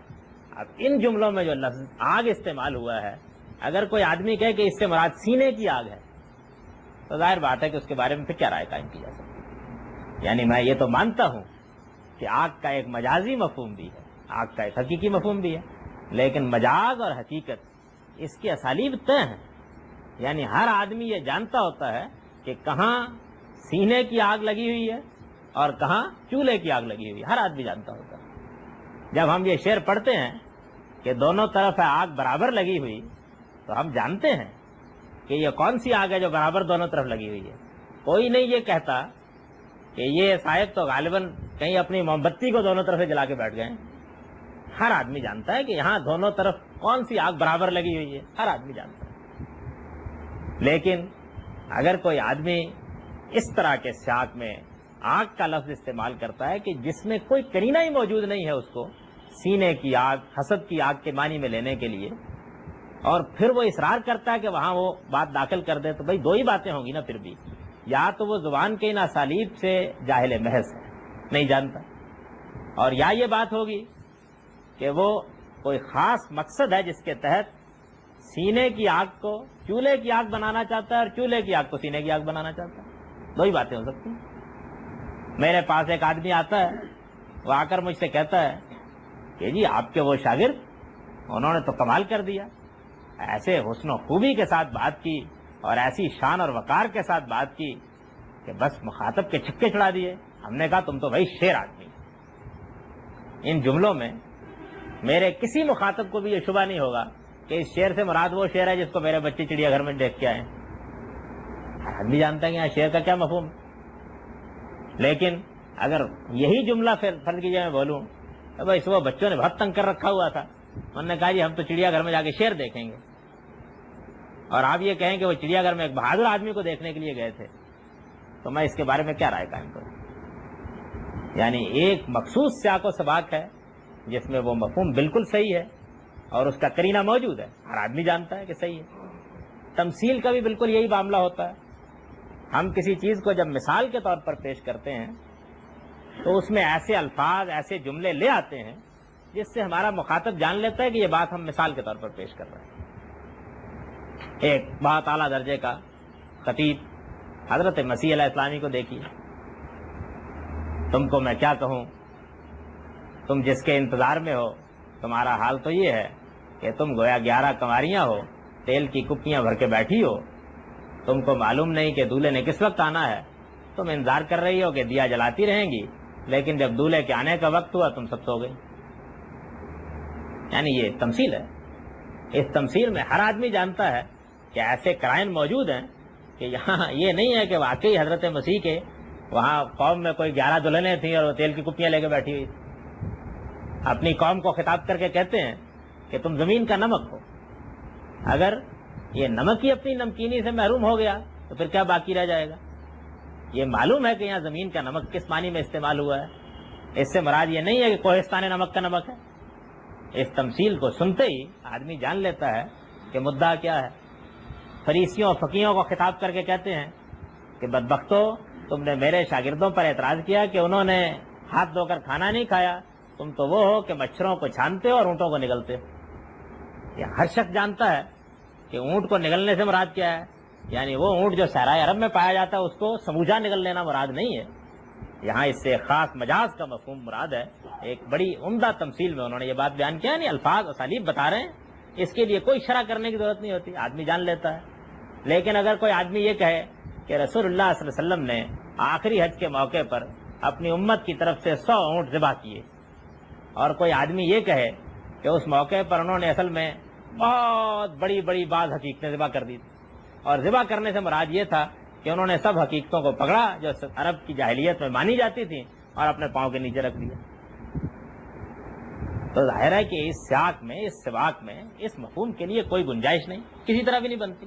Speaker 1: اب ان جملوں میں جو لفظ آگ استعمال ہوا ہے، اگر کوئی آدمی کہے کہ اس سے مراد سینے کی آگ ہے تو ظاہر بات ہے کہ اس کے بارے میں پھر کیا رائے قائم کی جا سکتی ہے۔ یعنی میں یہ تو مانتا ہوں کہ آگ کا ایک مجازی مفہوم بھی ہے، آگ کا ایک حقیقی مفہوم بھی ہے، لیکن مجاز اور حقیقت اس کی اسالیب طے ہیں، یعنی ہر آدمی یہ جانتا ہوتا ہے کہ کہاں سینے کی آگ لگی ہوئی ہے اور کہاں چولہے کی آگ لگی ہوئی ہے، ہر آدمی جانتا ہوتا ہے۔ جب ہم یہ شعر پڑھتے ہیں کہ دونوں طرف ہے آگ برابر لگی ہوئی، تو ہم جانتے ہیں کہ یہ کون سی آگ ہے جو برابر دونوں طرف لگی ہوئی ہے۔ کوئی نہیں یہ کہتا کہ یہ صاحب تو غالباً کہیں اپنی موم بتی کو دونوں طرف سے جلا کے بیٹھ گئے ہیں۔ ہر آدمی جانتا ہے کہ یہاں دونوں طرف کون سی آگ برابر لگی ہوئی ہے، ہر آدمی جانتا ہے۔ لیکن اگر کوئی آدمی اس طرح کے سیاق میں آگ کا لفظ استعمال کرتا ہے کہ جس میں کوئی قرینہ ہی موجود نہیں ہے اس کو سینے کی آگ، حسد کی آگ کے معنی میں لینے کے لیے، اور پھر وہ اصرار کرتا ہے کہ وہاں وہ بات داخل کر دے، تو بھائی دو ہی باتیں ہوں گی نا پھر بھی، یا تو وہ زبان کے ان اسالیب سے جاہل محض ہے، نہیں جانتا، اور یا یہ بات ہوگی کہ وہ کوئی خاص مقصد ہے جس کے تحت سینے کی آگ کو چولہے کی آگ بنانا چاہتا ہے اور چولہے کی آگ کو سینے کی آگ بنانا چاہتا ہے۔ دو ہی باتیں ہو سکتی ہیں۔ میرے پاس ایک آدمی آتا ہے، وہ آ کر مجھ سے کہتا ہے کہ جی آپ کے وہ شاگرد انہوں نے تو کمال کر دیا، ایسے حسن و خوبی کے ساتھ بات کی اور ایسی شان اور وقار کے ساتھ بات کی کہ بس مخاطب کے چھکے چھڑا دیے۔ ہم نے کہا تم تو بھائی شیر آدمی۔ ان جملوں میں میرے کسی مخاطب کو بھی یہ شبہ نہیں ہوگا کہ اس شعر سے مراد وہ شعر ہے جس کو میرے بچے چڑیا گھر میں دیکھ کے آئے. آدمی جانتا ہے کہ یہاں شعر کا کیا مفہوم. لیکن اگر یہی جملہ فرض کیجیے میں بولوں تو بھائی صبح بچوں نے بہت تنگ کر رکھا ہوا تھا, انہوں نے کہا جی ہم تو چڑیا گھر میں جا کے شعر دیکھیں گے, اور آپ یہ کہیں کہ وہ چڑیا گھر میں ایک بہادر آدمی کو دیکھنے کے لیے گئے تھے, تو میں اس کے بارے میں کیا رائے قائم کروں. یعنی ایک مخصوص سیاق و سباق ہے جس میں وہ مفہوم بالکل صحیح ہے اور اس کا قرینہ موجود ہے, ہر آدمی جانتا ہے کہ صحیح ہے. تمثیل کا بھی بالکل یہی معاملہ ہوتا ہے. ہم کسی چیز کو جب مثال کے طور پر پیش کرتے ہیں تو اس میں ایسے الفاظ, ایسے جملے لے آتے ہیں جس سے ہمارا مخاطب جان لیتا ہے کہ یہ بات ہم مثال کے طور پر پیش کر رہے ہیں. ایک بہت اعلیٰ درجے کا خطیب حضرت مسیح علیہ السلام کو دیکھیے, تم کو میں کیا کہوں, تم جس کے انتظار میں ہو تمہارا حال تو یہ ہے کہ تم گویا 11 کنواریاں ہو, تیل کی کپیاں بھر کے بیٹھی ہو, تم کو معلوم نہیں کہ دولہے نے کس وقت آنا ہے, تم انتظار کر رہی ہو کہ دیا جلاتی رہیں گی, لیکن جب دولہے کے آنے کا وقت ہوا تم سب سو گئی. یعنی یہ تمثیل ہے. اس تمثیل میں ہر آدمی جانتا ہے کہ ایسے قرائن موجود ہیں کہ یہاں یہ نہیں ہے کہ واقعی حضرت مسیح کے وہاں قوم میں کوئی 11 دلہنیں تھیں اور وہ تیل کی کپیاں لے کے بیٹھی ہوئی. اپنی قوم کو خطاب کر کے کہتے ہیں کہ تم زمین کا نمک ہو. اگر یہ نمک ہی اپنی نمکینی سے محروم ہو گیا تو پھر کیا باقی رہ جائے گا. یہ معلوم ہے کہ یہاں زمین کا نمک کس معنی میں استعمال ہوا ہے. اس سے مراد یہ نہیں ہے کہ کوہستان نمک کا نمک ہے. اس تمثیل کو سنتے ہی آدمی جان لیتا ہے کہ مدعا کیا ہے. فریسیوں اور فقیہوں کو خطاب کر کے کہتے ہیں کہ بدبختو, تم نے میرے شاگردوں پر اعتراض کیا کہ انہوں نے ہاتھ دھو کر کھانا نہیں کھایا, تم تو وہ ہو کہ مچھروں کو چھانتے ہو اور اونٹوں کو نگلتے ہو. یہ ہر شخص جانتا ہے کہ اونٹ کو نگلنے سے مراد کیا ہے. یعنی وہ اونٹ جو صحرائے عرب میں پایا جاتا ہے اس کو سموجہ نگل لینا مراد نہیں ہے. یہاں اس سے خاص مجاز کا مفہوم مراد ہے. ایک بڑی عمدہ تمثیل میں انہوں نے یہ بات بیان کیا, نہیں الفاظ اسالیب بتا رہے ہیں, اس کے لیے کوئی شرح کرنے کی ضرورت نہیں ہوتی, آدمی جان لیتا ہے. لیکن اگر کوئی آدمی یہ کہے کہ رسول اللہ صلی اللہ علیہ وسلم نے آخری حج کے موقع پر اپنی امت کی طرف سے 100 اونٹ ذبح کیے, اور کوئی آدمی یہ کہے کہ اس موقع پر انہوں نے اصل میں بہت بڑی بڑی بعض حقیقتیں ذبح کر دی تھی, اور ذبح کرنے سے مراد یہ تھا کہ انہوں نے سب حقیقتوں کو پکڑا جو عرب کی جاہلیت میں مانی جاتی تھی اور اپنے پاؤں کے نیچے رکھ دیا, تو ظاہر ہے کہ اس سیاق میں, اس سباق میں اس مفہوم کے لیے کوئی گنجائش نہیں, کسی طرح بھی نہیں بنتی.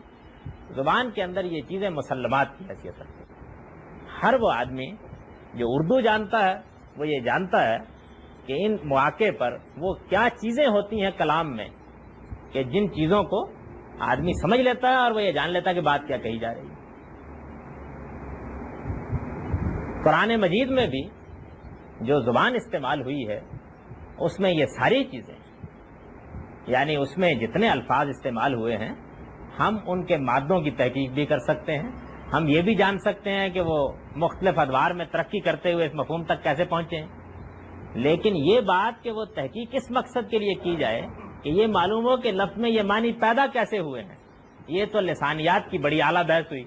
Speaker 1: زبان کے اندر یہ چیزیں مسلمات کی حیثیت رکھتی ہیں. ہر وہ آدمی جو اردو جانتا ہے وہ یہ جانتا ہے کہ ان مواقع پر وہ کیا چیزیں ہوتی ہیں کلام میں کہ جن چیزوں کو آدمی سمجھ لیتا ہے اور وہ یہ جان لیتا ہے کہ بات کیا کہی جا رہی ہے. قرآن مجید میں بھی جو زبان استعمال ہوئی ہے اس میں یہ ساری چیزیں, یعنی اس میں جتنے الفاظ استعمال ہوئے ہیں ہم ان کے مادوں کی تحقیق بھی کر سکتے ہیں. ہم یہ بھی جان سکتے ہیں کہ وہ مختلف ادوار میں ترقی کرتے ہوئے اس مفہوم تک کیسے پہنچے ہیں. لیکن یہ بات کہ وہ تحقیق کس مقصد کے لیے کی جائے کہ یہ معلوم ہو کہ لفظ میں یہ معنی پیدا کیسے ہوئے ہیں, یہ تو لسانیات کی بڑی اعلیٰ بحث ہوئی.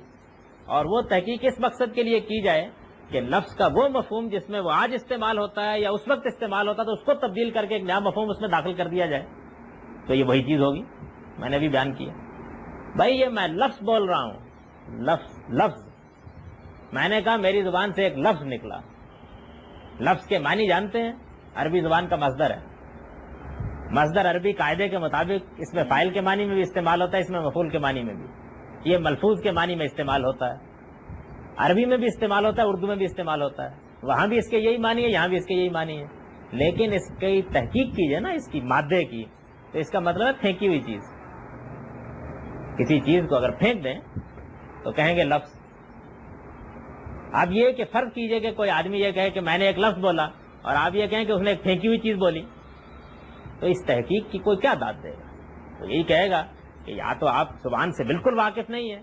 Speaker 1: اور وہ تحقیق اس مقصد کے لیے کی جائے کہ لفظ کا وہ مفہوم جس میں وہ آج استعمال ہوتا ہے یا اس وقت استعمال ہوتا ہے تو اس کو تبدیل کر کے ایک نیا مفہوم اس میں داخل کر دیا جائے, تو یہ وہی چیز ہوگی. میں نے بھی بیان کیا بھائی, یہ میں لفظ بول رہا ہوں, لفظ میں نے کہا میری زبان سے ایک لفظ نکلا. لفظ کے معنی جانتے ہیں, عربی زبان کا مصدر ہے. مصدر عربی قاعدے کے مطابق اس میں فاعل کے معنی میں بھی استعمال ہوتا ہے, اس میں مفعول کے معنی میں بھی. یہ ملفوظ کے معنی میں استعمال ہوتا ہے, عربی میں بھی استعمال ہوتا ہے, اردو میں بھی استعمال ہوتا ہے. وہاں بھی اس کے یہی معنی ہے, یہاں بھی اس کے یہی معنی ہے. لیکن اس کی تحقیق کیجیے نا, اس کی مادے کی, تو اس کا مطلب ہے پھینکی ہوئی چیز. کسی چیز کو اگر پھینک دیں تو کہیں گے لفظ. اب یہ کہ فرض کیجئے کہ کوئی آدمی یہ کہے کہ میں نے ایک لفظ بولا اور آپ یہ کہیں کہ اس نے ایک پھینکی ہوئی چیز بولی, تو اس تحقیق کی کوئی کیا داد دے گا؟ تو یہی کہے گا کہ یا تو آپ زبان سے بالکل واقف نہیں ہیں,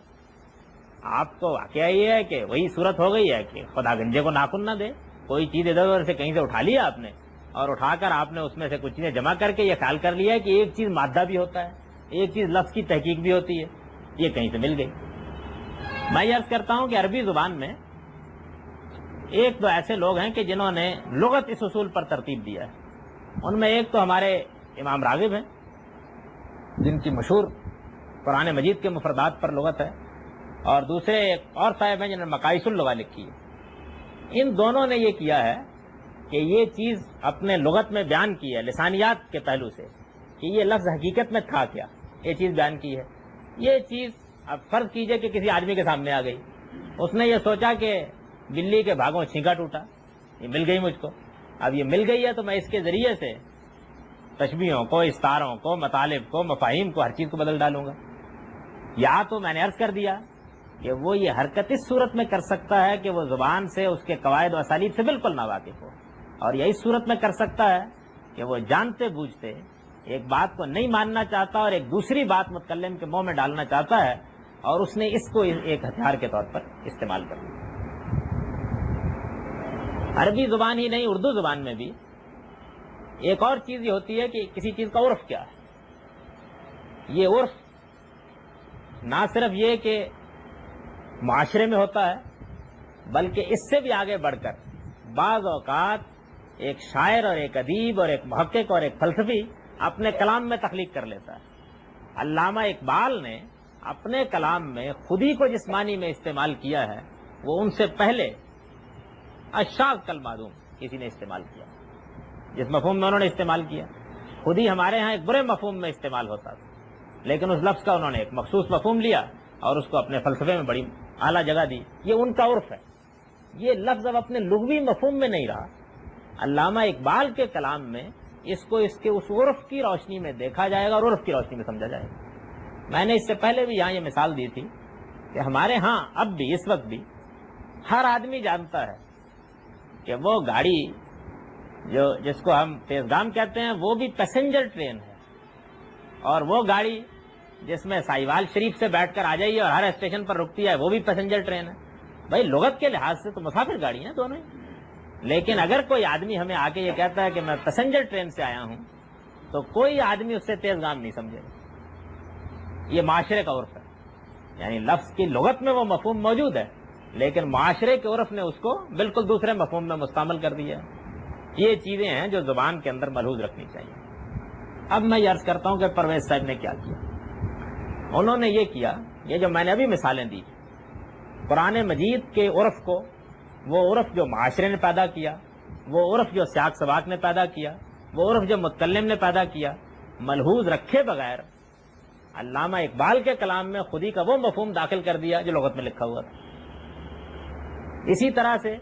Speaker 1: آپ کو واقعہ یہ ہے کہ وہی صورت ہو گئی ہے کہ خدا گنجے کو ناخن نہ دے. کوئی چیز ادھر ادھر سے کہیں سے اٹھا لیا آپ نے, اور اٹھا کر آپ نے اس میں سے کچھ چیزیں جمع کر کے یہ خیال کر لیا ہے کہ ایک چیز مادہ بھی ہوتا ہے, ایک چیز لفظ کی تحقیق بھی ہوتی ہے, یہ کہیں سے مل گئی. میں یہ عرض کرتا ہوں کہ عربی زبان میں ایک تو ایسے لوگ ہیں کہ جنہوں نے لغت اس اصول پر ترتیب دیا ہے. ان میں ایک تو ہمارے امام راغب ہیں جن کی مشہور قرآن مجید کے مفردات پر لغت ہے، اور دوسرے ایک اور صاحب ہیں جنہوں نے مقائص اللغہ لکھی ہے۔ ان دونوں نے یہ کیا ہے کہ یہ چیز اپنے لغت میں بیان کی ہے لسانیات کے پہلو سے کہ یہ لفظ حقیقت میں تھا کیا، یہ چیز بیان کی ہے۔ یہ چیز اب فرض کیجئے کہ کسی آدمی کے سامنے آ گئی، اس نے یہ سوچا کہ بلی کے بھاگوں چھینکا ٹوٹا، یہ مل گئی مجھ کو، اب یہ مل گئی ہے تو میں اس کے ذریعے سے تشبیہوں کو، استعاروں کو، مطالب کو، مفاہیم کو، ہر چیز کو بدل ڈالوں گا۔ یا تو میں نے عرض کر دیا کہ وہ یہ حرکت اس صورت میں کر سکتا ہے کہ وہ زبان سے اس کے قواعد و اسالیب سے بالکل ناواقف ہو، اور یہ اس صورت میں کر سکتا ہے کہ وہ جانتے بوجھتے ایک بات کو نہیں ماننا چاہتا اور ایک دوسری بات متکلم کے منہ میں ڈالنا چاہتا ہے، اور اس نے اس کو ایک ہتھیار کے طور پر استعمال کر لیا۔ عربی زبان ہی نہیں، اردو زبان میں بھی ایک اور چیز یہ ہوتی ہے کہ کسی چیز کا عرف کیا ہے۔ یہ عرف نہ صرف یہ کہ معاشرے میں ہوتا ہے، بلکہ اس سے بھی آگے بڑھ کر بعض اوقات ایک شاعر اور ایک ادیب اور ایک محقق اور ایک فلسفی اپنے کلام میں تخلیق کر لیتا ہے۔ علامہ اقبال نے اپنے کلام میں خودی کو جس معنی میں استعمال کیا ہے وہ ان سے پہلے الشاذ کالمعدوم کسی نے استعمال کیا، جس مفہوم میں انہوں نے استعمال کیا۔ خودی ہمارے ہاں ایک برے مفہوم میں استعمال ہوتا تھا، لیکن اس لفظ کا انہوں نے ایک مخصوص مفہوم لیا اور اس کو اپنے فلسفے میں بڑی اعلیٰ جگہ دی۔ یہ ان کا عرف ہے، یہ لفظ اب اپنے لغوی مفہوم میں نہیں رہا۔ علامہ اقبال کے کلام میں اس کو اس کے اس عرف کی روشنی میں دیکھا جائے گا اور عرف کی روشنی میں سمجھا جائے گا۔ میں نے اس سے پہلے بھی یہاں یہ مثال دی تھی کہ ہمارے ہاں اب بھی اس وقت بھی ہر آدمی جانتا ہے کہ وہ گاڑی جس کو ہم تیزگام کہتے ہیں وہ بھی پیسنجر ٹرین ہے، اور وہ گاڑی جس میں سائیوال شریف سے بیٹھ کر آ جائیے اور ہر اسٹیشن پر رکتی ہے وہ بھی پیسنجر ٹرین ہے۔ بھائی لغت کے لحاظ سے تو مسافر گاڑی ہیں دونوں ہی، لیکن اگر کوئی آدمی ہمیں آ کے یہ کہتا ہے کہ میں پیسنجر ٹرین سے آیا ہوں تو کوئی آدمی اس سے تیزگام نہیں سمجھے گا۔ یہ معاشرے کا عرف ہے، یعنی لفظ کی لغت میں وہ مفہوم موجود ہے لیکن معاشرے کے عرف نے اس کو بالکل دوسرے مفہوم میں مستعمل کر دیا ہے۔ یہ چیزیں ہیں جو زبان کے اندر ملحوظ رکھنی چاہیے۔ اب میں یہ عرض کرتا ہوں کہ پرویز صاحب نے کیا کیا۔ انہوں نے یہ کیا، یہ جو میں نے ابھی مثالیں دی، قرآن مجید کے عرف کو، وہ عرف جو معاشرے نے پیدا کیا، وہ عرف جو سیاق سباق نے پیدا کیا، وہ عرف جو متکلم نے پیدا کیا، ملحوظ رکھے بغیر علامہ اقبال کے کلام میں خودی کا وہ مفہوم داخل کر دیا جو لغت میں لکھا ہوا تھا۔ اسی طرح سے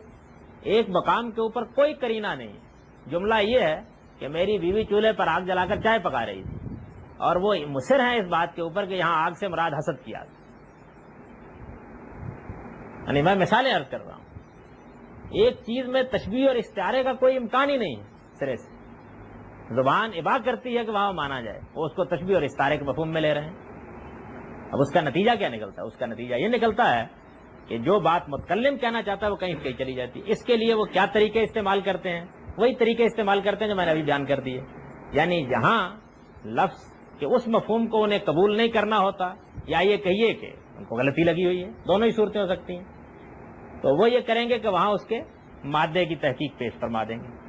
Speaker 1: ایک مقام کے اوپر کوئی کرینہ نہیں، جملہ یہ ہے کہ میری بیوی چولہے پر آگ جلا کر چائے پکا رہی تھی، اور وہ مصر ہیں اس بات کے اوپر کہ یہاں آگ سے مراد حسد کی آگ۔ یعنی میں مثالیں عرض کر رہا ہوں، ایک چیز میں تشبیہ اور استعارے کا کوئی امکان ہی نہیں ہے سرے سے۔ زبان اباح کرتی ہے کہ وہاں مانا جائے، وہ اس کو تشبیہ اور استعارے کے مفہوم میں لے رہے ہیں۔ اب اس کا نتیجہ کیا نکلتا ہے؟ اس کا نتیجہ یہ نکلتا ہے کہ جو بات متکلم کہنا چاہتا ہے وہ کہیں کہیں چلی جاتی ہے۔ اس کے لیے وہ کیا طریقے استعمال کرتے ہیں؟ وہی طریقے استعمال کرتے ہیں جو میں نے ابھی بیان کر دیے۔ یعنی جہاں لفظ کے اس مفہوم کو انہیں قبول نہیں کرنا ہوتا، یا یہ کہیے کہ ان کو غلطی لگی ہوئی ہے، دونوں ہی صورتیں ہو سکتی ہیں، تو وہ یہ کریں گے کہ وہاں اس کے مادے کی تحقیق پیش فرما دیں گے۔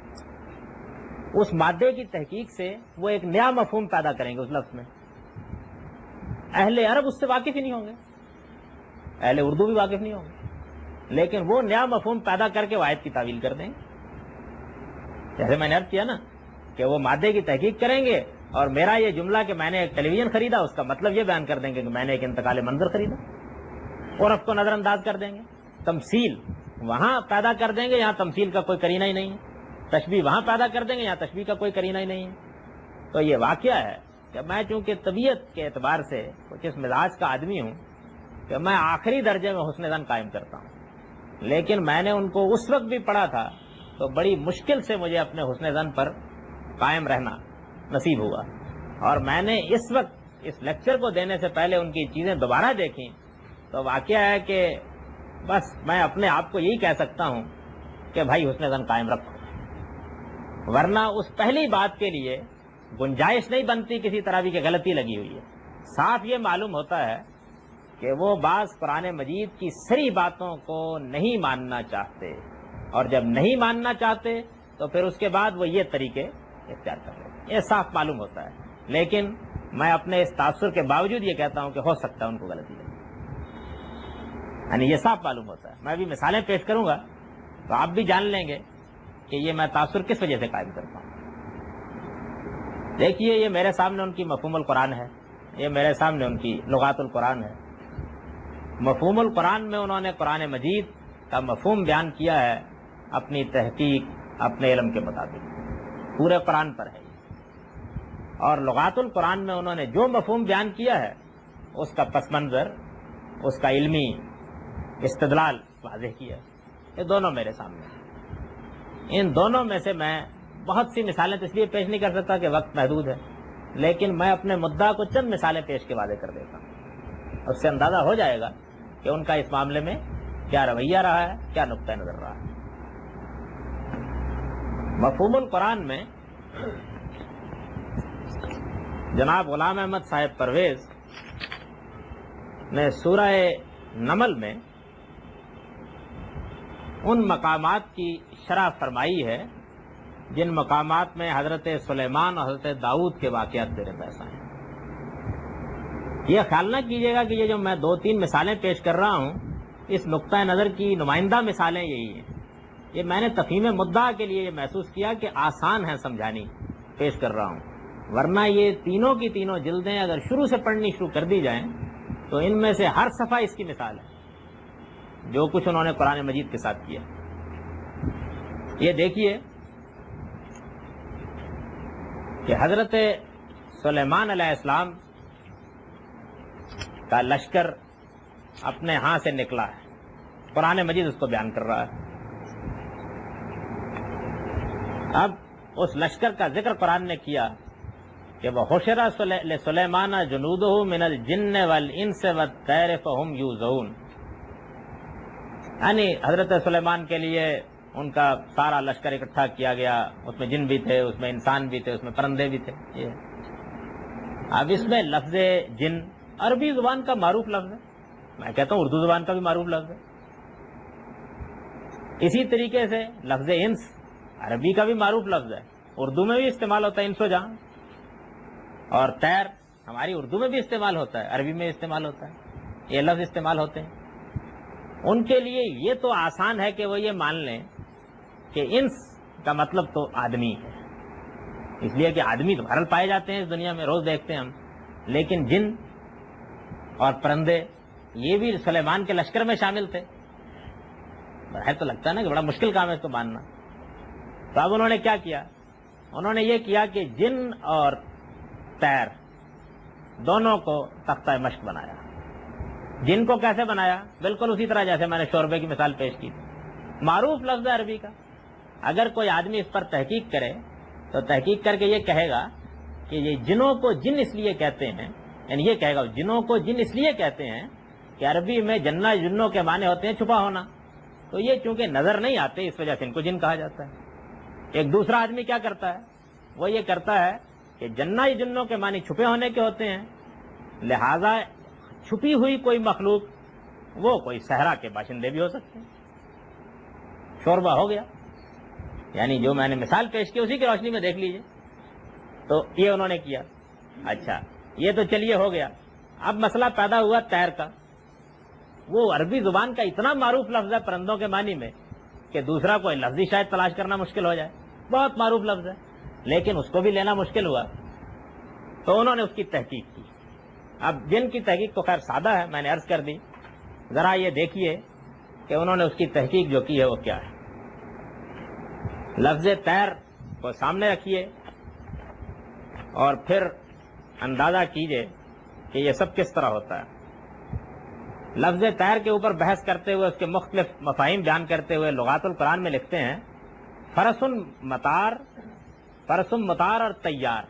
Speaker 1: اس مادے کی تحقیق سے وہ ایک نیا مفہوم پیدا کریں گے اس لفظ میں۔ اہل عرب اس سے واقف ہی نہیں ہوں گے، اہل اردو بھی واقف نہیں ہوں گے، لیکن وہ نیا مفہوم پیدا کر کے آیت کی تعویل کر دیں گے۔ جیسے میں نے عرض کیا نا کہ وہ مادے کی تحقیق کریں گے اور میرا یہ جملہ کہ میں نے ایک ٹیلی ویژن خریدا، اس کا مطلب یہ بیان کر دیں گے کہ میں نے ایک انتقال منظر خریدا۔ عرف کو نظر انداز کر دیں گے، تمثیل وہاں پیدا کر دیں گے، یہاں تمثیل کا کوئی کرینہ ہی نہیں ہے، تشبیہ وہاں پیدا کر دیں گے، یہاں تشبیہ کا کوئی کرینہ ہی نہیں ہے۔ تو یہ واقعہ ہے کہ میں چونکہ طبیعت کے اعتبار سے کچھ اس مزاج کا آدمی ہوں کہ میں آخری درجے میں حسن ظن قائم کرتا ہوں، لیکن میں نے ان کو اس وقت بھی پڑھا تھا تو بڑی مشکل سے مجھے اپنے حسن ظن پر قائم رہنا نصیب ہوا، اور میں نے اس وقت اس لیکچر کو دینے سے پہلے ان کی چیزیں دوبارہ دیکھیں تو واقعہ ہے کہ بس میں اپنے آپ کو یہی کہہ سکتا ہوں کہ بھائی حسن ظن قائم رکھو، ورنہ اس پہلی بات کے لیے گنجائش نہیں بنتی کسی طرح بھی کہ غلطی لگی ہوئی ہے۔ صاف یہ معلوم ہوتا ہے کہ وہ بعض قرآن مجید کی صحیح باتوں کو نہیں ماننا چاہتے، اور جب نہیں ماننا چاہتے تو پھر اس کے بعد وہ یہ طریقے اختیار کر لیتے ہیں۔ یہ صاف معلوم ہوتا ہے، لیکن میں اپنے اس تاثر کے باوجود یہ کہتا ہوں کہ ہو سکتا ہے ان کو غلطی لگے، یعنی یہ صاف معلوم ہوتا ہے۔ میں بھی مثالیں پیش کروں گا تو آپ بھی جان لیں گے کہ یہ میں تاثر کس وجہ سے قائم کرتا ہوں۔ دیکھیے، یہ میرے سامنے ان کی مفہوم القرآن ہے، یہ میرے سامنے ان کی لغات القرآن ہے۔ مفہوم القرآن میں انہوں نے قرآن مجید کا مفہوم بیان کیا ہے اپنی تحقیق، اپنے علم کے مطابق، پورے قرآن پر ہے۔ اور لغات القرآن میں انہوں نے جو مفہوم بیان کیا ہے اس کا پس منظر، اس کا علمی استدلال واضح کیا ہے۔ یہ دونوں میرے سامنے ہیں۔ ان دونوں میں سے میں بہت سی مثالیں تو اس لیے پیش نہیں کر سکتا کہ وقت محدود ہے، لیکن میں اپنے مدعا کو چند مثالیں پیش کے وعدے کر دیتا ہوں، اس سے اندازہ ہو جائے گا کہ ان کا اس معاملے میں کیا رویہ رہا ہے، کیا نقطہ نظر رہا ہے۔ مفہوم القرآن میں جناب غلام احمد صاحب پرویز نے سورہ نمل میں ان مقامات کی شرح فرمائی ہے جن مقامات میں حضرت سلیمان اور حضرت داؤد کے واقعات زیر بحث ہیں۔ یہ خیال نہ کیجیے گا کہ یہ جو میں 2-3 مثالیں پیش کر رہا ہوں اس نقطہ نظر کی نمائندہ مثالیں یہی ہیں۔ یہ میں نے تفہیم مدعا کے لیے یہ محسوس کیا کہ آسان ہے سمجھانی، پیش کر رہا ہوں، ورنہ یہ تینوں کی تینوں جلدیں اگر شروع سے پڑھنی شروع کر دی جائیں تو ان میں سے ہر صفحہ اس کی مثال ہے جو کچھ انہوں نے قرآن مجید کے ساتھ کیا۔ یہ دیکھیے کہ حضرت سلیمان علیہ السلام کا لشکر اپنے ہاں سے نکلا ہے، قرآن مجید اس کو بیان کر رہا ہے۔ اب اس لشکر کا ذکر قرآن نے کیا کہ وہ حشر سلیمان جنودہ من الجن والانس والطیر فہم یوزعون، یعنی حضرت سلیمان کے لیے ان کا سارا لشکر اکٹھا کیا گیا، اس میں جن بھی تھے، اس میں انسان بھی تھے، اس میں پرندے بھی تھے۔ اب اس میں لفظ جن عربی زبان کا معروف لفظ ہے، میں کہتا ہوں اردو زبان کا بھی معروف لفظ ہے۔ اسی طریقے سے لفظ انس عربی کا بھی معروف لفظ ہے، اردو میں بھی استعمال ہوتا ہے، انس و جان۔ اور طیر ہماری اردو میں بھی استعمال ہوتا ہے، عربی میں استعمال ہوتا ہے، یہ لفظ استعمال ہوتے ہیں۔ ان کے لیے یہ تو آسان ہے کہ وہ یہ مان لیں کہ انس کا مطلب تو آدمی ہے، اس لیے کہ آدمی تو بہرحال پائے جاتے ہیں اس دنیا میں، روز دیکھتے ہیں ہم، لیکن جن اور پرندے یہ بھی سلیمان کے لشکر میں شامل تھے۔ بظاہر تو لگتا ہے نا کہ بڑا مشکل کام ہے اس کو ماننا۔ تو اب انہوں نے کیا کیا؟ انہوں نے یہ کیا کہ جن اور طیر دونوں کو تختہ مشق بنایا۔ جن کو کیسے بنایا؟ بالکل اسی طرح جیسے میں نے شوربے کی مثال پیش کی تھی، معروف لفظ ہے عربی کا۔ اگر کوئی آدمی اس پر تحقیق کرے تو تحقیق کر کے یہ کہے گا کہ یہ جنوں کو جن اس لیے کہتے ہیں، یعنی یہ کہے گا جنوں کو جن اس لیے کہتے ہیں کہ عربی میں جنہ جنوں کے معنی ہوتے ہیں چھپا ہونا، تو یہ چونکہ نظر نہیں آتے اس وجہ سے ان کو جن کہا جاتا ہے۔ ایک دوسرا آدمی کیا کرتا ہے؟ وہ یہ کرتا ہے کہ جنہ جنوں کے معنی چھپے ہونے کے ہوتے ہیں، لہذا چھپی ہوئی کوئی مخلوق وہ کوئی صحرا کے باشندے بھی ہو سکتے ہیں۔ شوربہ ہو گیا، یعنی جو میں نے مثال پیش کی اسی کی روشنی میں دیکھ لیجئے۔ تو یہ انہوں نے کیا۔ اچھا، یہ تو چلیے ہو گیا۔ اب مسئلہ پیدا ہوا طیر کا۔ وہ عربی زبان کا اتنا معروف لفظ ہے پرندوں کے معنی میں کہ دوسرا کوئی لفظی شاید تلاش کرنا مشکل ہو جائے، بہت معروف لفظ ہے، لیکن اس کو بھی لینا مشکل ہوا، تو انہوں نے اس کی تحقیق کی۔ اب جن کی تحقیق تو خیر سادہ ہے، میں نے عرض کر دی، ذرا یہ دیکھیے کہ انہوں نے اس کی تحقیق جو کی ہے وہ کیا ہے۔ لفظ طیر کو سامنے رکھیے اور پھر اندازہ کیجئے کہ یہ سب کس طرح ہوتا ہے۔ لفظ طیر کے اوپر بحث کرتے ہوئے اس کے مختلف مفاہیم بیان کرتے ہوئے لغات القرآن میں لکھتے ہیں فرس مطار اور تیار،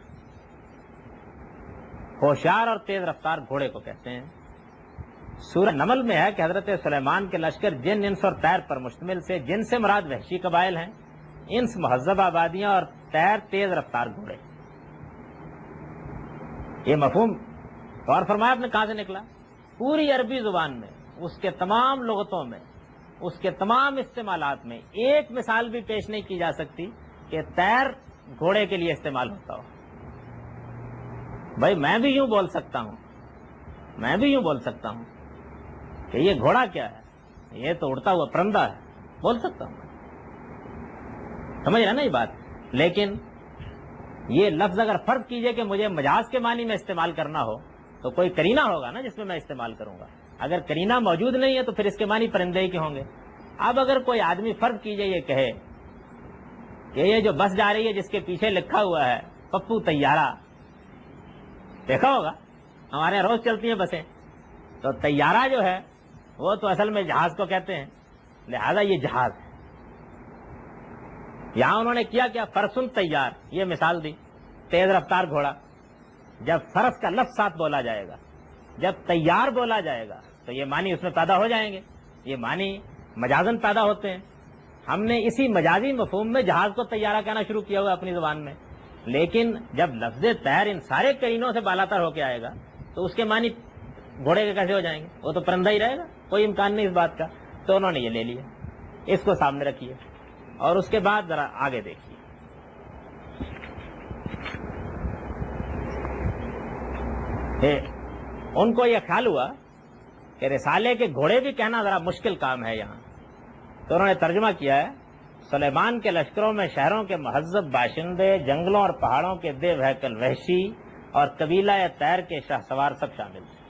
Speaker 1: ہوشیار اور تیز رفتار گھوڑے کو کہتے ہیں۔ سورہ نمل میں ہے کہ حضرت سلیمان کے لشکر جن، انس اور طیر پر مشتمل سے، جن سے مراد وحشی قبائل ہیں، انس مہذب آبادیاں اور طیر تیز رفتار گھوڑے۔ یہ مفہوم غور فرمایا آپ نے کہاں سے نکلا؟ پوری عربی زبان میں، اس کے تمام لغتوں میں، اس کے تمام استعمالات میں ایک مثال بھی پیش نہیں کی جا سکتی کہ طیر گھوڑے کے لیے استعمال ہوتا ہو۔ بھائی میں بھی یوں بول سکتا ہوں، میں بھی یوں بول سکتا ہوں کہ یہ گھوڑا کیا ہے، یہ تو اڑتا ہوا پرندہ ہے، بول سکتا ہوں، سمجھ رہے نا یہ بات. لیکن یہ لفظ اگر فرض کیجئے کہ مجھے مجاز کے معنی میں استعمال کرنا ہو تو کوئی کرینہ ہوگا نا جس میں میں استعمال کروں گا. اگر کرینہ موجود نہیں ہے تو پھر اس کے معنی پرندے ہی کے ہوں گے. اب اگر کوئی آدمی فرض کیجئے یہ کہے کہ یہ جو بس جا رہی ہے جس کے پیچھے لکھا ہوا ہے پپو طیارہ، دیکھا ہوگا ہمارے یہاں روز چلتی ہیں بسیں، تو طیارہ جو ہے وہ تو اصل میں جہاز کو کہتے ہیں، لہذا یہ جہاز ہے. یہاں انہوں نے کیا فرسن طیار، یہ مثال دی، تیز رفتار گھوڑا. جب فرس کا لفظ ساتھ بولا جائے گا، جب طیار بولا جائے گا تو یہ معنی اس میں پیدا ہو جائیں گے، یہ معنی مجازن پیدا ہوتے ہیں. ہم نے اسی مجازی مفہوم میں جہاز کو طیارہ کہنا شروع کیا ہوا اپنی زبان میں، لیکن جب لفظ طیر ان سارے کرینوں سے بالاتر ہو کے آئے گا تو اس کے معنی گھوڑے کے کیسے ہو جائیں گے؟ وہ تو پرندہ ہی رہے گا، کوئی امکان نہیں اس بات کا. تو انہوں نے یہ لے لیا، اس کو سامنے رکھیے اور اس کے بعد ذرا آگے دیکھیے. ان کو یہ خیال ہوا کہ رسالے کے گھوڑے بھی کہنا ذرا مشکل کام ہے یہاں، تو انہوں نے ترجمہ کیا ہے سلیمان کے لشکروں میں شہروں کے مہذب باشندے، جنگلوں اور پہاڑوں کے دیو ہیکل وحشی اور قبیلہ طیر کے شاہ سوار سب شامل تھے.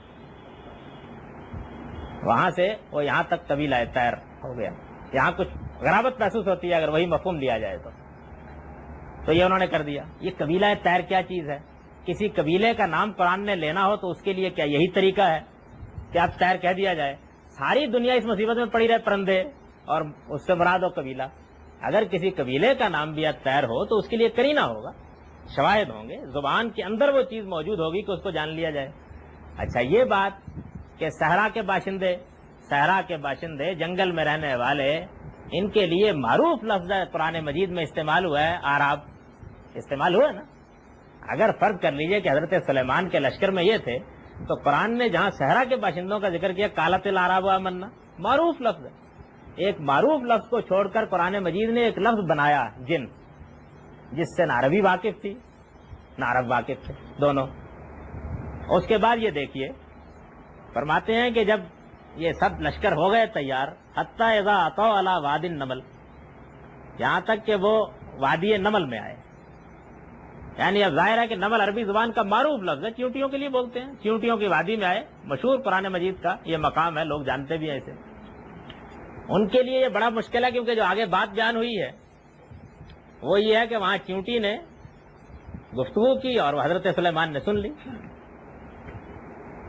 Speaker 1: وہاں سے وہ یہاں تک قبیلہ طیر ہو گیا. یہاں کچھ غرابت محسوس ہوتی ہے اگر وہی مفہوم لیا جائے تو یہ انہوں نے کر دیا. یہ قبیلہ طیر کیا چیز ہے؟ کسی قبیلے کا نام قرآن نے لینا ہو تو اس کے لیے کیا یہی طریقہ ہے کہ اب طیر کہہ دیا جائے؟ ساری دنیا اس مصیبت میں پڑی رہے پرندے اور اس سے مراد ہو قبیلہ. اگر کسی قبیلے کا نام بھی طیر ہو تو اس کے لیے کرینہ ہوگا، شواہد ہوں گے، زبان کے اندر وہ چیز موجود ہوگی کہ اس کو جان لیا جائے. اچھا یہ بات کہ صحرا کے باشندے جنگل میں رہنے والے، ان کے لیے معروف لفظ قرآن مجید میں استعمال ہوا ہے آراب، استعمال ہوا ہے نا. اگر فرض کر لیجئے کہ حضرت سلیمان کے لشکر میں یہ تھے تو قرآن نے جہاں صحرا کے باشندوں کا ذکر کیا قالت العراب آمنا، معروف لفظ ہے. ایک معروف لفظ کو چھوڑ کر قرآن مجید نے ایک لفظ بنایا جن، جس سے نہ عربی واقف تھی نہ عرب واقف تھے دونوں. اس کے بعد یہ دیکھیے فرماتے ہیں کہ جب یہ سب لشکر ہو گئے تیار، حتی اذا اتوا علی وادی النمل، یہاں تک کہ وہ وادی نمل میں آئے. یعنی اب ظاہر ہے کہ نمل عربی زبان کا معروف لفظ ہے، چیونٹیوں کے لیے بولتے ہیں. چیونٹیوں کی وادی میں آئے، مشہور قرآن مجید کا یہ مقام ہے، لوگ جانتے بھی ہیں اسے. ان کے لیے یہ بڑا مشکل ہے کیونکہ جو آگے بات بیان ہوئی ہے وہ یہ ہے کہ وہاں چیونٹی نے گفتگو کی اور حضرت سلیمان نے سن لی.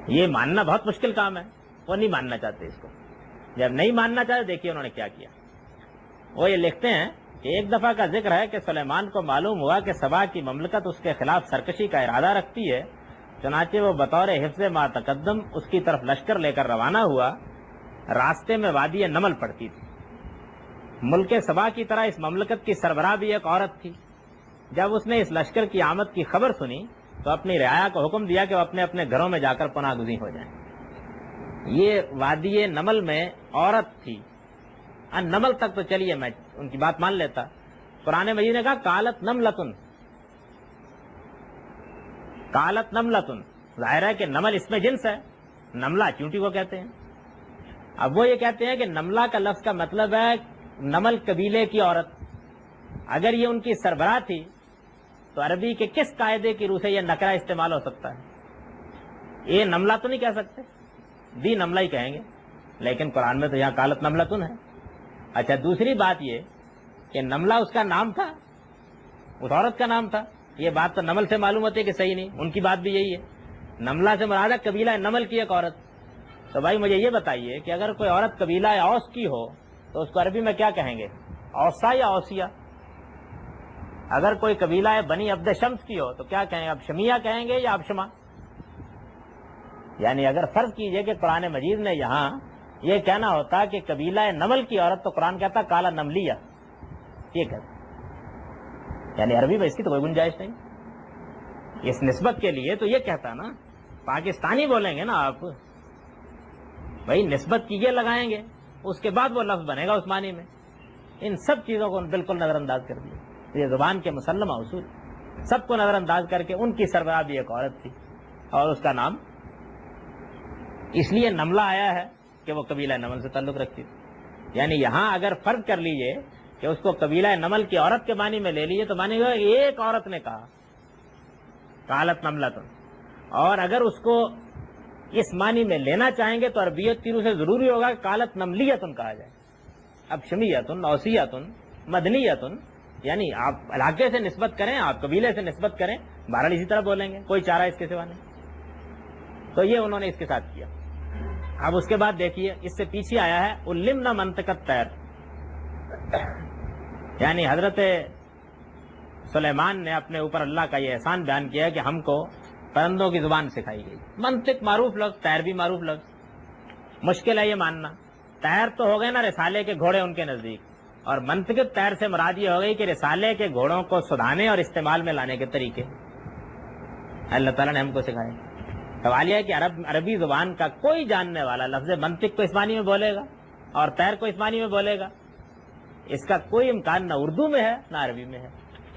Speaker 1: یہ ماننا بہت مشکل کام ہے، وہ نہیں ماننا چاہتے اس کو. جب نہیں ماننا چاہتے دیکھیے انہوں نے کیا کیا. وہ یہ لکھتے ہیں کہ ایک دفعہ کا ذکر ہے کہ سلیمان کو معلوم ہوا کہ سبا کی مملکت اس کے خلاف سرکشی کا ارادہ رکھتی ہے، چنانچہ وہ بطور حفظ ما تقدم اس کی طرف لشکر لے کر روانہ ہوا. راستے میں وادی نمل پڑتی تھی. ملک سبا کی طرح اس مملکت کی سربراہ بھی ایک عورت تھی. جب اس نے اس لشکر کی آمد کی خبر سنی تو اپنی رعایا کو حکم دیا کہ وہ اپنے اپنے گھروں میں جا کر پناہ گزین ہو جائیں. یہ وادی نمل میں عورت تھی. نمل تک تو چلیے میں ان کی بات مان لیتا. قرآن مجید نے کہا کالت نملتن، کالت نملتن، ظاہر ہے کہ نمل اس میں جنس ہے، نملہ چیونٹی کو کہتے ہیں. اب وہ یہ کہتے ہیں کہ نملہ کا لفظ کا مطلب ہے نمل قبیلے کی عورت. اگر یہ ان کی سربراہ تھی تو عربی کے کس قاعدے کی روح سے یہ نکرہ استعمال ہو سکتا ہے؟ یہ نملہ تو نہیں کہہ سکتے، دی نملہ ہی کہیں گے، لیکن قرآن میں تو یہاں کالت نملتن ہے. اچھا دوسری بات یہ کہ نملہ اس کا نام تھا، اس عورت کا نام تھا. یہ بات تو نمل سے معلوم ہوتی ہے کہ صحیح نہیں، ان کی بات بھی یہی ہے. نملہ سے مراد ہے قبیلہ نمل کی ایک عورت. تو بھائی مجھے یہ بتائیے کہ اگر کوئی عورت قبیلہ اوس کی ہو تو اس کو عربی میں کیا کہیں گے؟ اوسا یا اوسیا؟ اگر کوئی قبیلہ بنی عبد شمس کی ہو تو کیا کہیں گے؟ ابشمیہ کہیں گے یا ابشما؟ یعنی اگر فرض کیجئے کہ قرآن مجید نے یہاں یہ کہنا ہوتا کہ قبیلہ نمل کی عورت تو قرآن کہتا کالا نملیہ، یہ کہتا، یعنی عربی میں اس کی تو کوئی گنجائش نہیں. اس نسبت کے لیے تو یہ کہتا نا، پاکستانی بولیں گے نا آپ، بھائی نسبت کیجئے لگائیں گے، اس کے بعد وہ لفظ بنے گا اس معنی میں. ان سب چیزوں کو بالکل نظر انداز کر دیا. یہ زبان کے مسلمہ اصول سب کو نظر انداز کر کے ان کی سربراہ بھی ایک عورت تھی. اور اس کا نام اس لیے نملہ آیا ہے کہ وہ قبیلہ نمل سے تعلق رکھتی تھی. یعنی یہاں اگر فرض کر لیجئے کہ اس کو قبیلہ نمل کی عورت کے معنی میں لے لیجئے تو مانے گا ایک عورت نے کہا قالت نملۃ، اور اگر اس کو اس معنی میں لینا چاہیں گے تو عربیت کی روح سے ضروری ہوگا کہ قالت نملیۃ کہا جائے. اب شمیۃ، اوسیۃ، مدنیۃ، یعنی آپ علاقے سے نسبت کریں، آپ قبیلے سے نسبت کریں، بہرحال اسی طرح بولیں گے، کوئی چارہ اس کے سوا نہیں. تو یہ انہوں نے اس کے ساتھ کیا. اب اس کے بعد دیکھیے اس سے پیچھے آیا ہے علمنا منطق الطیر، یعنی حضرت سلیمان نے اپنے اوپر اللہ کا یہ احسان بیان کیا کہ ہم کو پرندوں کی زبان سکھائی گئی. منطق معروف لفظ، طیر بھی معروف لفظ، مشکل ہے یہ ماننا. طیر تو ہو گئے نا رسالے کے گھوڑے ان کے نزدیک، اور منطق طیر سے مراد یہ ہو گئی کہ رسالے کے گھوڑوں کو سدھانے اور استعمال میں لانے کے طریقے اللہ تعالیٰ نے ہم کو سکھائے. سوال یہ ہے کہ عربی زبان کا کوئی جاننے والا لفظ منطق کو اس معنی میں بولے گا اور طیر کو اس معنی میں بولے گا؟ اس کا کوئی امکان نہ اردو میں ہے نہ عربی میں ہے.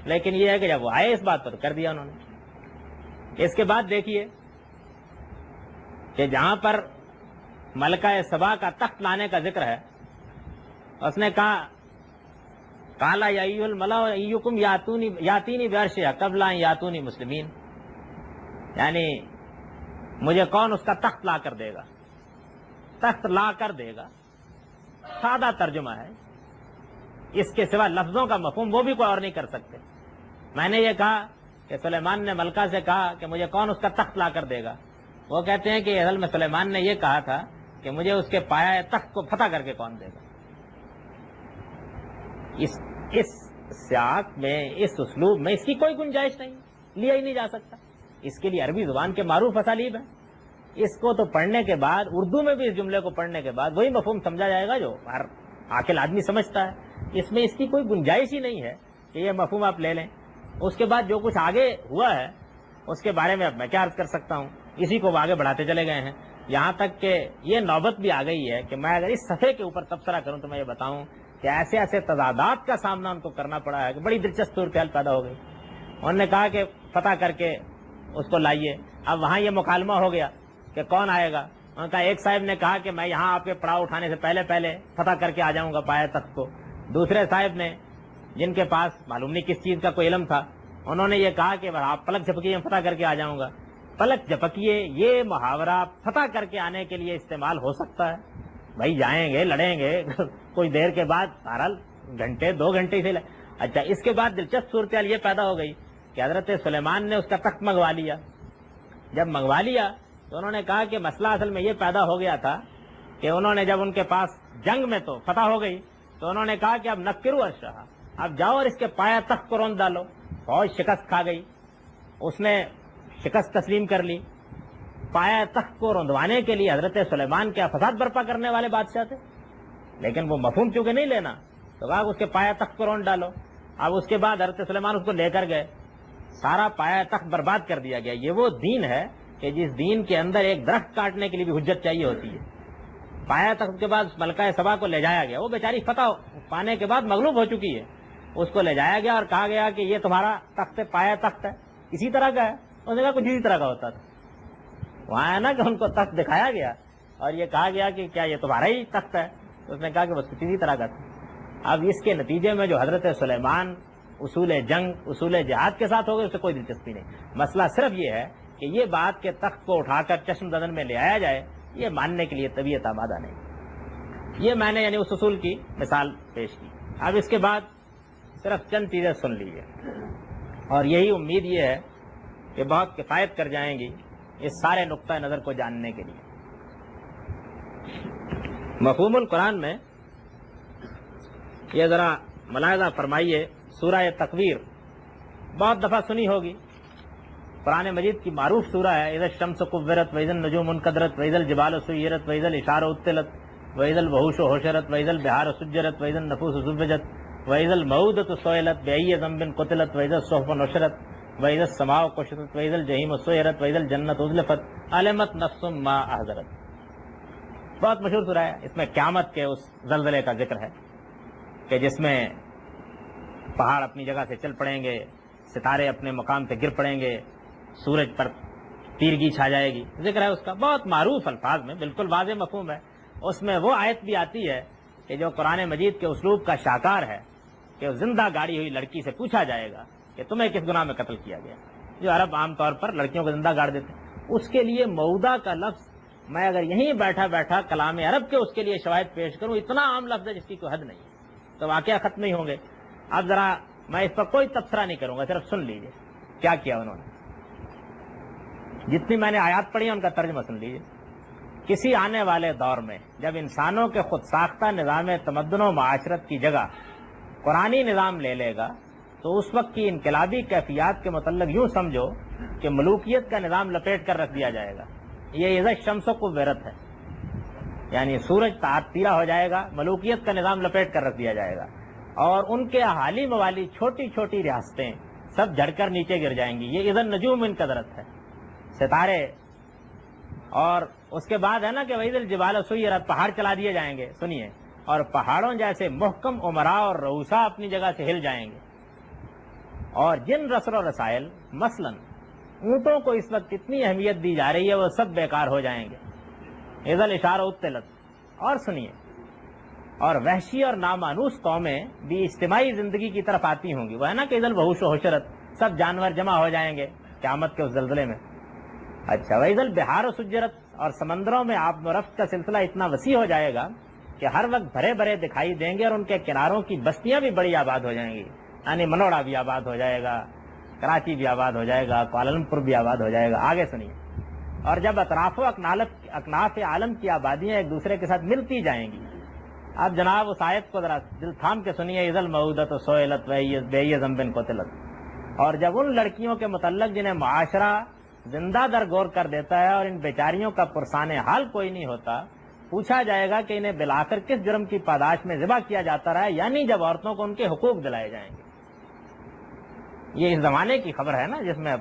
Speaker 1: لیکن یہ ہے کہ جب وہ آئے اس بات پر کر دیا انہوں نے. اس کے بعد دیکھیے کہ جہاں پر ملکہ سبا کا تخت لانے کا ذکر ہے، اس نے کہا قال یا ایھا الملأ ایکم یاتینی بعرشھا قبل ان یاتونی مسلمین، یعنی مجھے کون اس کا تخت لا کر دے گا. تخت لا کر دے گا سادہ ترجمہ ہے، اس کے سوا لفظوں کا مفہوم وہ بھی کوئی اور نہیں کر سکتے. میں نے یہ کہا کہ سلیمان نے ملکہ سے کہا کہ مجھے کون اس کا تخت لا کر دے گا. وہ کہتے ہیں کہ اصل میں سلیمان نے یہ کہا تھا کہ مجھے اس کے پایا تخت کو فتح کر کے کون دے گا. اس سیاق میں، اس اسلوب میں اس کی کوئی گنجائش نہیں، لیا ہی نہیں جا سکتا. اس کے لیے عربی زبان کے معروف اسالیب ہیں. اس کو تو پڑھنے کے بعد، اردو میں بھی اس جملے کو پڑھنے کے بعد وہی مفہوم سمجھا جائے گا جو ہر عاقل آدمی سمجھتا ہے. اس میں اس کی کوئی گنجائش ہی نہیں ہے کہ یہ مفہوم آپ لے لیں. اس کے بعد جو کچھ آگے ہوا ہے اس کے بارے میں اب میں کیا عرض کر سکتا ہوں، اسی کو آگے بڑھاتے چلے گئے ہیں، یہاں تک کہ یہ نوبت بھی آ گئی ہے کہ میں اگر اس صفحے کے اوپر تبصرہ کروں تو میں یہ بتاؤں کہ ایسے ایسے تضادات کا سامنا ان کو کرنا پڑا ہے کہ بڑی دلچسپ صورتحال پیدا ہو گئی. انہوں نے کہا کہ فتح کر کے اس کو لائیے. اب وہاں یہ مکالمہ ہو گیا کہ کون آئے گا. انہوں نے کہا ایک صاحب نے کہا کہ میں یہاں آپ کے پڑاؤ اٹھانے سے پہلے پہلے فتح کر کے آ جاؤں گا پایا تخت کو. دوسرے صاحب نے، جن کے پاس معلوم نہیں کس چیز کا کوئی علم تھا، انہوں نے یہ کہا کہ آپ پلک جھپکیے میں فتح کر کے آ جاؤں گا. پلک جھپکیے یہ محاورہ فتح کر کے آنے کے لیے استعمال ہو سکتا ہے. بھائی جائیں گے، لڑیں گے کوئی دیر کے بعد، بہرحال گھنٹے 2 گھنٹے سے اچھا. اس کے بعد دلچسپ صورتحال یہ پیدا ہو گئی کہ حضرت سلیمان نے اس کا تخت منگوا لیا. جب منگوا لیا تو انہوں نے کہا کہ مسئلہ اصل میں یہ پیدا ہو گیا تھا کہ انہوں نے جب ان کے پاس جنگ میں تو فتح ہو گئی تو انہوں نے کہا کہ اب نکرو عرشھا، اب جاؤ اور اس کے پایا تخت کو روند ڈالو. فوج شکست کھا گئی، اس نے شکست تسلیم کر لی. پایا تخت کو روندوانے کے لیے حضرت سلیمان کیا فساد برپا کرنے والے بادشاہ تھے، لیکن وہ مفہوم چونکہ نہیں لینا تو کہا اس کے پایا تخت کو روند ڈالو. اب اس کے بعد حضرت سلیمان اس کو لے کر گئے، سارا پایا تخت برباد کر دیا گیا. یہ وہ دین ہے کہ جس دین کے اندر ایک درخت کاٹنے کے لیے بھی حجت چاہیے ہوتی ہے. پایا تخت کے بعد ملکہ سبا کو لے جایا گیا، وہ بیچاری فتح پانے کے بعد مغلوب ہو چکی ہے. اس کو لے جایا گیا اور کہا گیا کہ یہ تمہارا تخت پایا تخت ہے، اسی طرح کا ہے. اس نے کہا کچھ اسی طرح کا ہوتا تھا. وہاں ہے نا کہ ان کو تخت دکھایا گیا اور یہ کہا گیا کہ کیا یہ تمہارا ہی تخت ہے. اس نے کہا کہ بس کچھ اسی طرح کا تھا. اب اس کے نتیجے میں جو حضرت سلیمان اصول جنگ، اصول جہاد کے ساتھ ہو گئے، اس سے کوئی دلچسپی نہیں. مسئلہ صرف یہ ہے کہ یہ بات کہ تخت کو اٹھا کر چشم ددن میں لے آیا جائے، یہ ماننے کے لیے طبیعت آمادہ نہیں. یہ میں نے یعنی اس اصول کی مثال پیش کی. اب اس کے بعد صرف چند چیزیں سن لیجیے اور یہی امید یہ ہے کہ بہت کفایت کر جائیں گی اس سارے نقطہ نظر کو جاننے کے لیے. مفہوم القرآن میں یہ ذرا ملاحظہ فرمائیے. سورہ تکویر بہت دفعہ سنی ہوگی، قرآن مجید کی معروف سورہ ہے. اذا الشمس کورت واذا النجوم انکدرت واذا الجبال سیرت واذا العشار عطلت واذا الوحوش حشرت واذا البحار سجرت واذا النفوس زوجت واذا الموءودة سئلت بأي ذنب قتلت واذا الصحف نشرت واذا السماء كشطت واذا الجحيم سعرت واذا الجنة أزلفت علمت نفس ما أحضرت. بہت مشہور سورہ ہے. اس میں قیامت کے اس زلزلے کا ذکر ہے کہ جس میں پہاڑ اپنی جگہ سے چل پڑیں گے، ستارے اپنے مقام پہ گر پڑیں گے، سورج پر تیرگی چھا جائے گی، ذکر ہے اس کا بہت معروف الفاظ میں، بالکل واضح مفہوم ہے۔ اس میں وہ آیت بھی آتی ہے کہ جو قرآن مجید کے اسلوب کا شاکار ہے کہ زندہ گاڑی ہوئی لڑکی سے پوچھا جائے گا کہ تمہیں کس گناہ میں قتل کیا گیا، جو عرب عام طور پر لڑکیوں کو زندہ گاڑ دیتے ہیں۔ اس کے لیے موعودہ کا لفظ میں اگر یہیں بیٹھا بیٹھا کلام عرب کے اس کے لیے شواہد پیش کروں، اتنا عام لفظ ہے جس کی کوئی حد نہیں ہے، تو واقعہ ختم نہیں ہوں گے۔ اب ذرا میں اس پر کوئی تبصرہ نہیں کروں گا، صرف سن لیجئے کیا کیا انہوں نے۔ جتنی میں نے آیات پڑھی ہیں ان کا ترجمہ سن لیجئے۔ کسی آنے والے دور میں جب انسانوں کے خود ساختہ نظام تمدن و معاشرت کی جگہ قرآنی نظام لے لے گا تو اس وقت کی انقلابی کیفیات کے متعلق یوں سمجھو کہ ملوکیت کا نظام لپیٹ کر رکھ دیا جائے گا۔ یہ عزت شمس و قوت ہے، یعنی سورج تیرا ہو جائے گا، ملوکیت کا نظام لپیٹ کر رکھ دیا جائے گا، اور ان کے اہالی موالی چھوٹی چھوٹی ریاستیں سب جھڑ کر نیچے گر جائیں گی۔ یہ اذن نجوم ان قدرت ہے، ستارے، اور اس کے بعد ہے نا کہ وَإِذَا الْجِبَالُ سُيِّرَتْ، پہاڑ چلا دیے جائیں گے، سنیے، اور پہاڑوں جیسے محکم عمراء اور رؤسا اپنی جگہ سے ہل جائیں گے، اور جن رسل و رسائل مثلاً اونٹوں کو اس وقت اتنی اہمیت دی جا رہی ہے وہ سب بیکار ہو جائیں گے۔ اذا الاشارہ اطلت، اور سنیے، اور وحشی اور نامانوس قومیں بھی اجتماعی زندگی کی طرف آتی ہوں گی، وہ ہے نا کہ اذا الوحوش حشرت، سب جانور جمع ہو جائیں گے قیامت کے اس زلزلے میں۔ اچھا، وَإِذَا الْبِحَارُ سُجِّرَتْ، اور سمندروں میں آب و رفت کا سلسلہ اتنا وسیع ہو جائے گا کہ ہر وقت بھرے بھرے دکھائی دیں گے، اور ان کے کناروں کی بستیاں بھی بڑی آباد ہو جائیں گی، یعنی منوڑا بھی آباد ہو جائے گا، کراچی بھی آباد ہو جائے گا، کوالالمپور بھی آباد ہو جائے گا۔ آگے سنیے، اور جب اطراف و اکناف عالم کی آبادیاں ایک دوسرے کے ساتھ ملتی جائیں گی۔ اب جناب اس آیت کو ذرا دل تھام کے سنیے، اذا الموءودۃ سئلت بأی ذنب قتلت، اور جب ان لڑکیوں کے متعلق جنہیں معاشرہ زندہ درگور کر دیتا ہے اور ان بیچاریوں کا پرسان حال کوئی نہیں ہوتا، پوچھا جائے گا کہ انہیں بلاخر کس جرم کی پاداش میں ذبح کیا جاتا رہا ہے، یعنی جب عورتوں کو ان کے حقوق دلائے جائیں گے۔ یہ اس زمانے کی خبر ہے نا جس میں،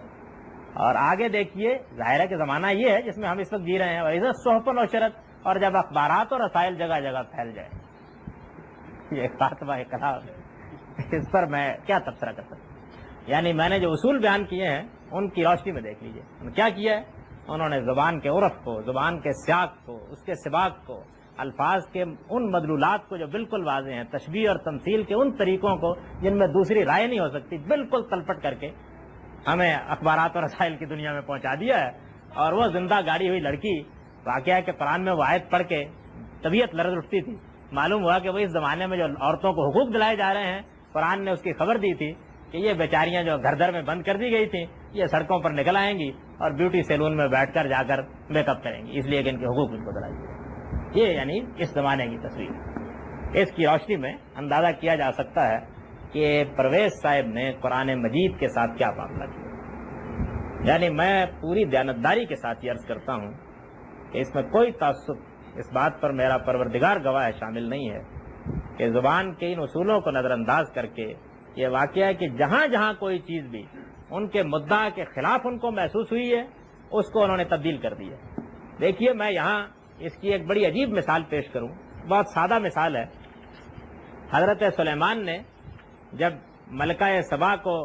Speaker 1: اور آگے دیکھیے، ظاہر ہے کہ زمانہ یہ ہے جس میں ہم اس وقت جی رہے ہیں، وَإِذَا الصُّحُفُ نُشِرَتْ، اور جب اخبارات اور رسائل جگہ جگہ پھیل جائیں۔ یہ خاتمہ کلام، اس پر میں کیا تبصرہ کر سکتا ہوں؟ یعنی میں نے جو اصول بیان کیے ہیں ان کی روشنی میں دیکھ لیجئے انہوں نے کیا کیا ہے۔ انہوں نے زبان کے عرف کو، زبان کے سیاق کو، اس کے سباق کو، الفاظ کے ان مدلولات کو جو بالکل واضح ہیں، تشبیہ اور تمثیل کے ان طریقوں کو جن میں دوسری رائے نہیں ہو سکتی، بالکل تلپٹ کر کے ہمیں اخبارات اور رسائل کی دنیا میں پہنچا دیا ہے۔ اور وہ زندہ گاڑی ہوئی لڑکی، واقعہ ہے کہ قرآن میں وہ آیت پڑھ کے طبیعت لرز اٹھتی تھی، معلوم ہوا کہ وہ اس زمانے میں جو عورتوں کو حقوق دلائے جا رہے ہیں، قرآن نے اس کی خبر دی تھی کہ یہ بیچاریاں جو گھر در میں بند کر دی گئی تھیں، یہ سڑکوں پر نکل آئیں گی اور بیوٹی سیلون میں بیٹھ کر جا کر میک اپ کریں گی، اس لیے کہ ان کے حقوق ان کو دلائے جائیں۔ یہ یعنی اس زمانے کی تصویر، اس کی روشنی میں اندازہ کیا جا سکتا ہے کہ پرویز صاحب نے قرآن مجید کے ساتھ کیا معاملہ کیا۔ یعنی میں پوری دیانتداری کے ساتھ یہ عرض کرتا ہوں کہ اس میں کوئی تعصب، اس بات پر میرا پروردگار گواہ ہے، شامل نہیں ہے کہ زبان کے ان اصولوں کو نظر انداز کر کے یہ واقعہ ہے کہ جہاں جہاں کوئی چیز بھی ان کے مدعا کے خلاف ان کو محسوس ہوئی ہے، اس کو انہوں نے تبدیل کر دیا۔ دیکھیے، میں یہاں اس کی ایک بڑی عجیب مثال پیش کروں، بہت سادہ مثال ہے۔ حضرت سلیمان نے جب ملکہ سبا کو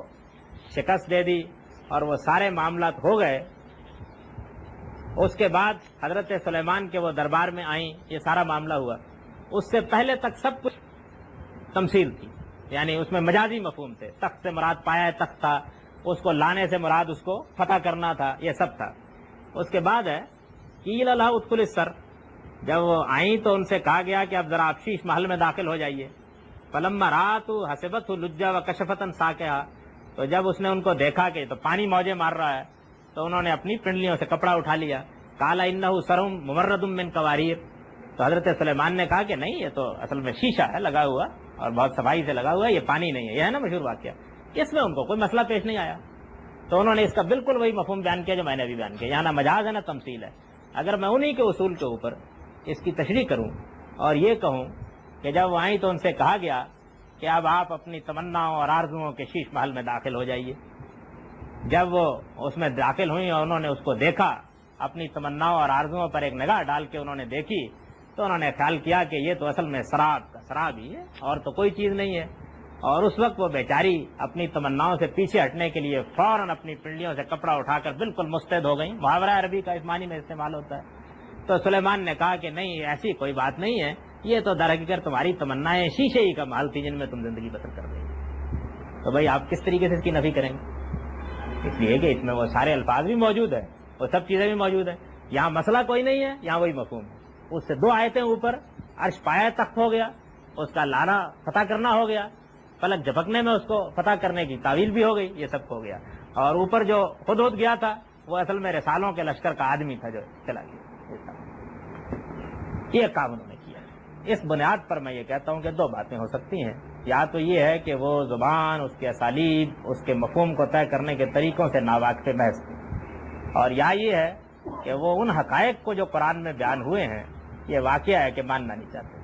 Speaker 1: شکست دے دی اور وہ سارے معاملات ہو گئے، اس کے بعد حضرت سلیمان کے وہ دربار میں آئیں، یہ سارا معاملہ ہوا۔ اس سے پہلے تک سب کچھ تمثیل تھی، یعنی اس میں مجازی مفہوم تھے، تخت سے مراد پایا تخت تھا، اس کو لانے سے مراد اس کو فتح کرنا تھا، یہ سب تھا۔ اس کے بعد ہے قیل لہا ادخل السر، جب وہ آئیں تو ان سے کہا گیا کہ اب ذرا آپ شیش محل میں داخل ہو جائیے۔ فلما رات حسبت لجا و کشفتن ساقیا، تو جب اس نے ان کو دیکھا کہ تو پانی موجے مار رہا ہے، تو انہوں نے اپنی پنڈلیوں سے کپڑا اٹھا لیا۔ قال انہ سرم ممرد من قواریر، تو حضرت سلیمان نے کہا کہ نہیں، یہ تو اصل میں شیشہ ہے لگا ہوا اور بہت صفائی سے لگا ہوا ہے، یہ پانی نہیں ہے۔ یہ ہے نا مشہور واقعہ، اس میں ان کو کوئی مسئلہ پیش نہیں آیا، تو انہوں نے اس کا بالکل وہی مفہوم بیان کیا جو میں نے ابھی بیان کیا، یہاں نہ مجاز ہے نہ تمثیل ہے۔ اگر میں انہی کے اصول کے اوپر اس کی تشریح کروں اور یہ کہوں کہ جب وہ آئیں تو ان سے کہا گیا کہ اب آپ اپنی تمناؤں اور آرزوؤں کے شیش محل میں داخل ہو جائیے۔ جب وہ اس میں داخل ہوئیں اور انہوں نے اس کو دیکھا، اپنی تمناؤں اور آرزوؤں پر ایک نگاہ ڈال کے انہوں نے دیکھی، تو انہوں نے خیال کیا کہ یہ تو اصل میں سراب کا سراب ہی ہے اور تو کوئی چیز نہیں ہے۔ اور اس وقت وہ بیچاری اپنی تمناؤں سے پیچھے ہٹنے کے لیے فوراً اپنی پنڈلیوں سے کپڑا اٹھا کر بالکل مستعد ہو گئی. محاورہ عربی کا اس معنی میں استعمال ہوتا ہے. تو سلیمان نے کہا کہ نہیں، ایسی کوئی بات نہیں ہے، یہ تو در حقیقت تمہاری تمنائیں شیشے ہی کا مال تھی جن میں تم زندگی بسر کر رہی ہو. تو بھائی آپ کس طریقے سے اس کی نفی کریں گے؟ اس لیے کہ اس میں وہ سارے الفاظ بھی موجود ہیں، وہ سب چیزیں بھی موجود ہیں. یہاں مسئلہ کوئی نہیں ہے، یہاں وہی مفہوم ہے. اس سے 2 آیتیں اوپر، عرش پایا تخت ہو گیا، اس کا لانا فتح کرنا ہو گیا، پلک جھپکنے میں اس کو فتح کرنے کی تعویل بھی ہو گئی، یہ سب ہو گیا. اور اوپر جو خود گیا تھا وہ اصل میں رسالوں کے لشکر کا آدمی تھا جو چلا گیا. یہ کام انہوں نے کیا. اس بنیاد پر میں یہ کہتا ہوں کہ 2 باتیں ہو سکتی ہیں. یا تو یہ ہے کہ وہ زبان، اس کے اسالیب، اس کے مفہوم کو طے کرنے کے طریقوں سے ناواقف محض تھی، اور یا یہ ہے کہ وہ ان حقائق کو جو قرآن میں بیان ہوئے ہیں یہ واقعہ ہے کہ ماننا نہیں چاہتے.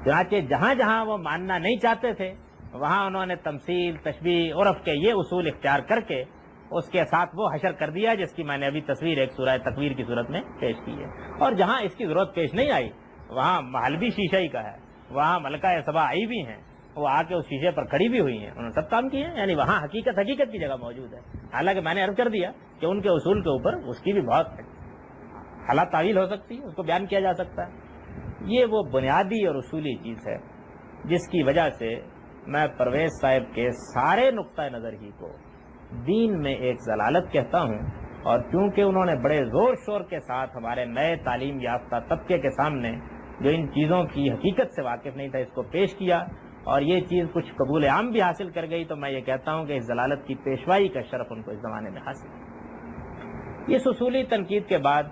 Speaker 1: چنانچہ جہاں جہاں وہ ماننا نہیں چاہتے تھے وہاں انہوں نے تمثیل، تشبیہ، عرف کے یہ اصول اختیار کر کے اس کے ساتھ وہ حشر کر دیا جس کی میں نے ابھی تصویر ایک سورہ تکویر کی صورت میں پیش کی ہے. اور جہاں اس کی ضرورت پیش نہیں آئی وہاں محل بھی شیشہ ہی کا ہے، وہاں ملکہ سبا آئی بھی ہیں، وہ آ کے اس شیشے پر کھڑی بھی ہوئی ہیں، انہوں نے سب کام کیے ہیں. یعنی وہاں حقیقت کی جگہ موجود ہے. حالانکہ میں نے عرض کر دیا کہ ان کے اصول کے اوپر اس کی بھی بہت حالات تعویل ہو سکتی ہے، اس کو بیان کیا جا سکتا ہے. یہ وہ بنیادی اور اصولی چیز ہے جس کی وجہ سے میں پرویز صاحب کے سارے نقطہ نظر ہی کو دین میں ایک ضلالت کہتا ہوں. اور چونکہ انہوں نے بڑے زور شور کے ساتھ ہمارے نئے تعلیم یافتہ طبقے کے سامنے جو ان چیزوں کی حقیقت سے واقف نہیں تھا اس کو پیش کیا اور یہ چیز کچھ قبول عام بھی حاصل کر گئی، تو میں یہ کہتا ہوں کہ اس ضلالت کی پیشوائی کا شرف ان کو اس زمانے میں حاصل ہے. اس اصولی تنقید کے بعد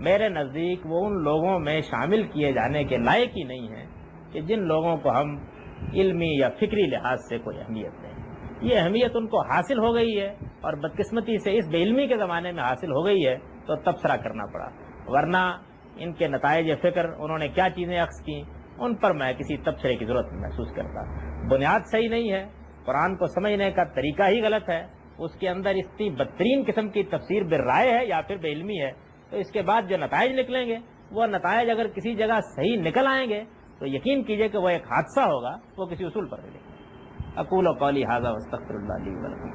Speaker 1: میرے نزدیک وہ ان لوگوں میں شامل کیے جانے کے لائق ہی نہیں ہیں کہ جن لوگوں کو ہم علمی یا فکری لحاظ سے کوئی اہمیت دیں. یہ اہمیت ان کو حاصل ہو گئی ہے اور بدقسمتی سے اس بے علمی کے زمانے میں حاصل ہو گئی ہے تو تبصرہ کرنا پڑا، ورنہ ان کے نتائج فکر انہوں نے کیا چیزیں اخذ کی ان پر میں کسی تبصرے کی ضرورت محسوس کرتا. بنیاد صحیح نہیں ہے، قرآن کو سمجھنے کا طریقہ ہی غلط ہے، اس کے اندر اتنی بدترین قسم کی تفسیر بالرائے ہے یا پھر بے علمی ہے. تو اس کے بعد جو نتائج نکلیں گے وہ نتائج اگر کسی جگہ صحیح نکل آئیں گے تو یقین کیجئے کہ وہ ایک حادثہ ہوگا، وہ کسی اصول پر ملے گا. اقول قولی ھذا واستغفر اللہ لی ولکم.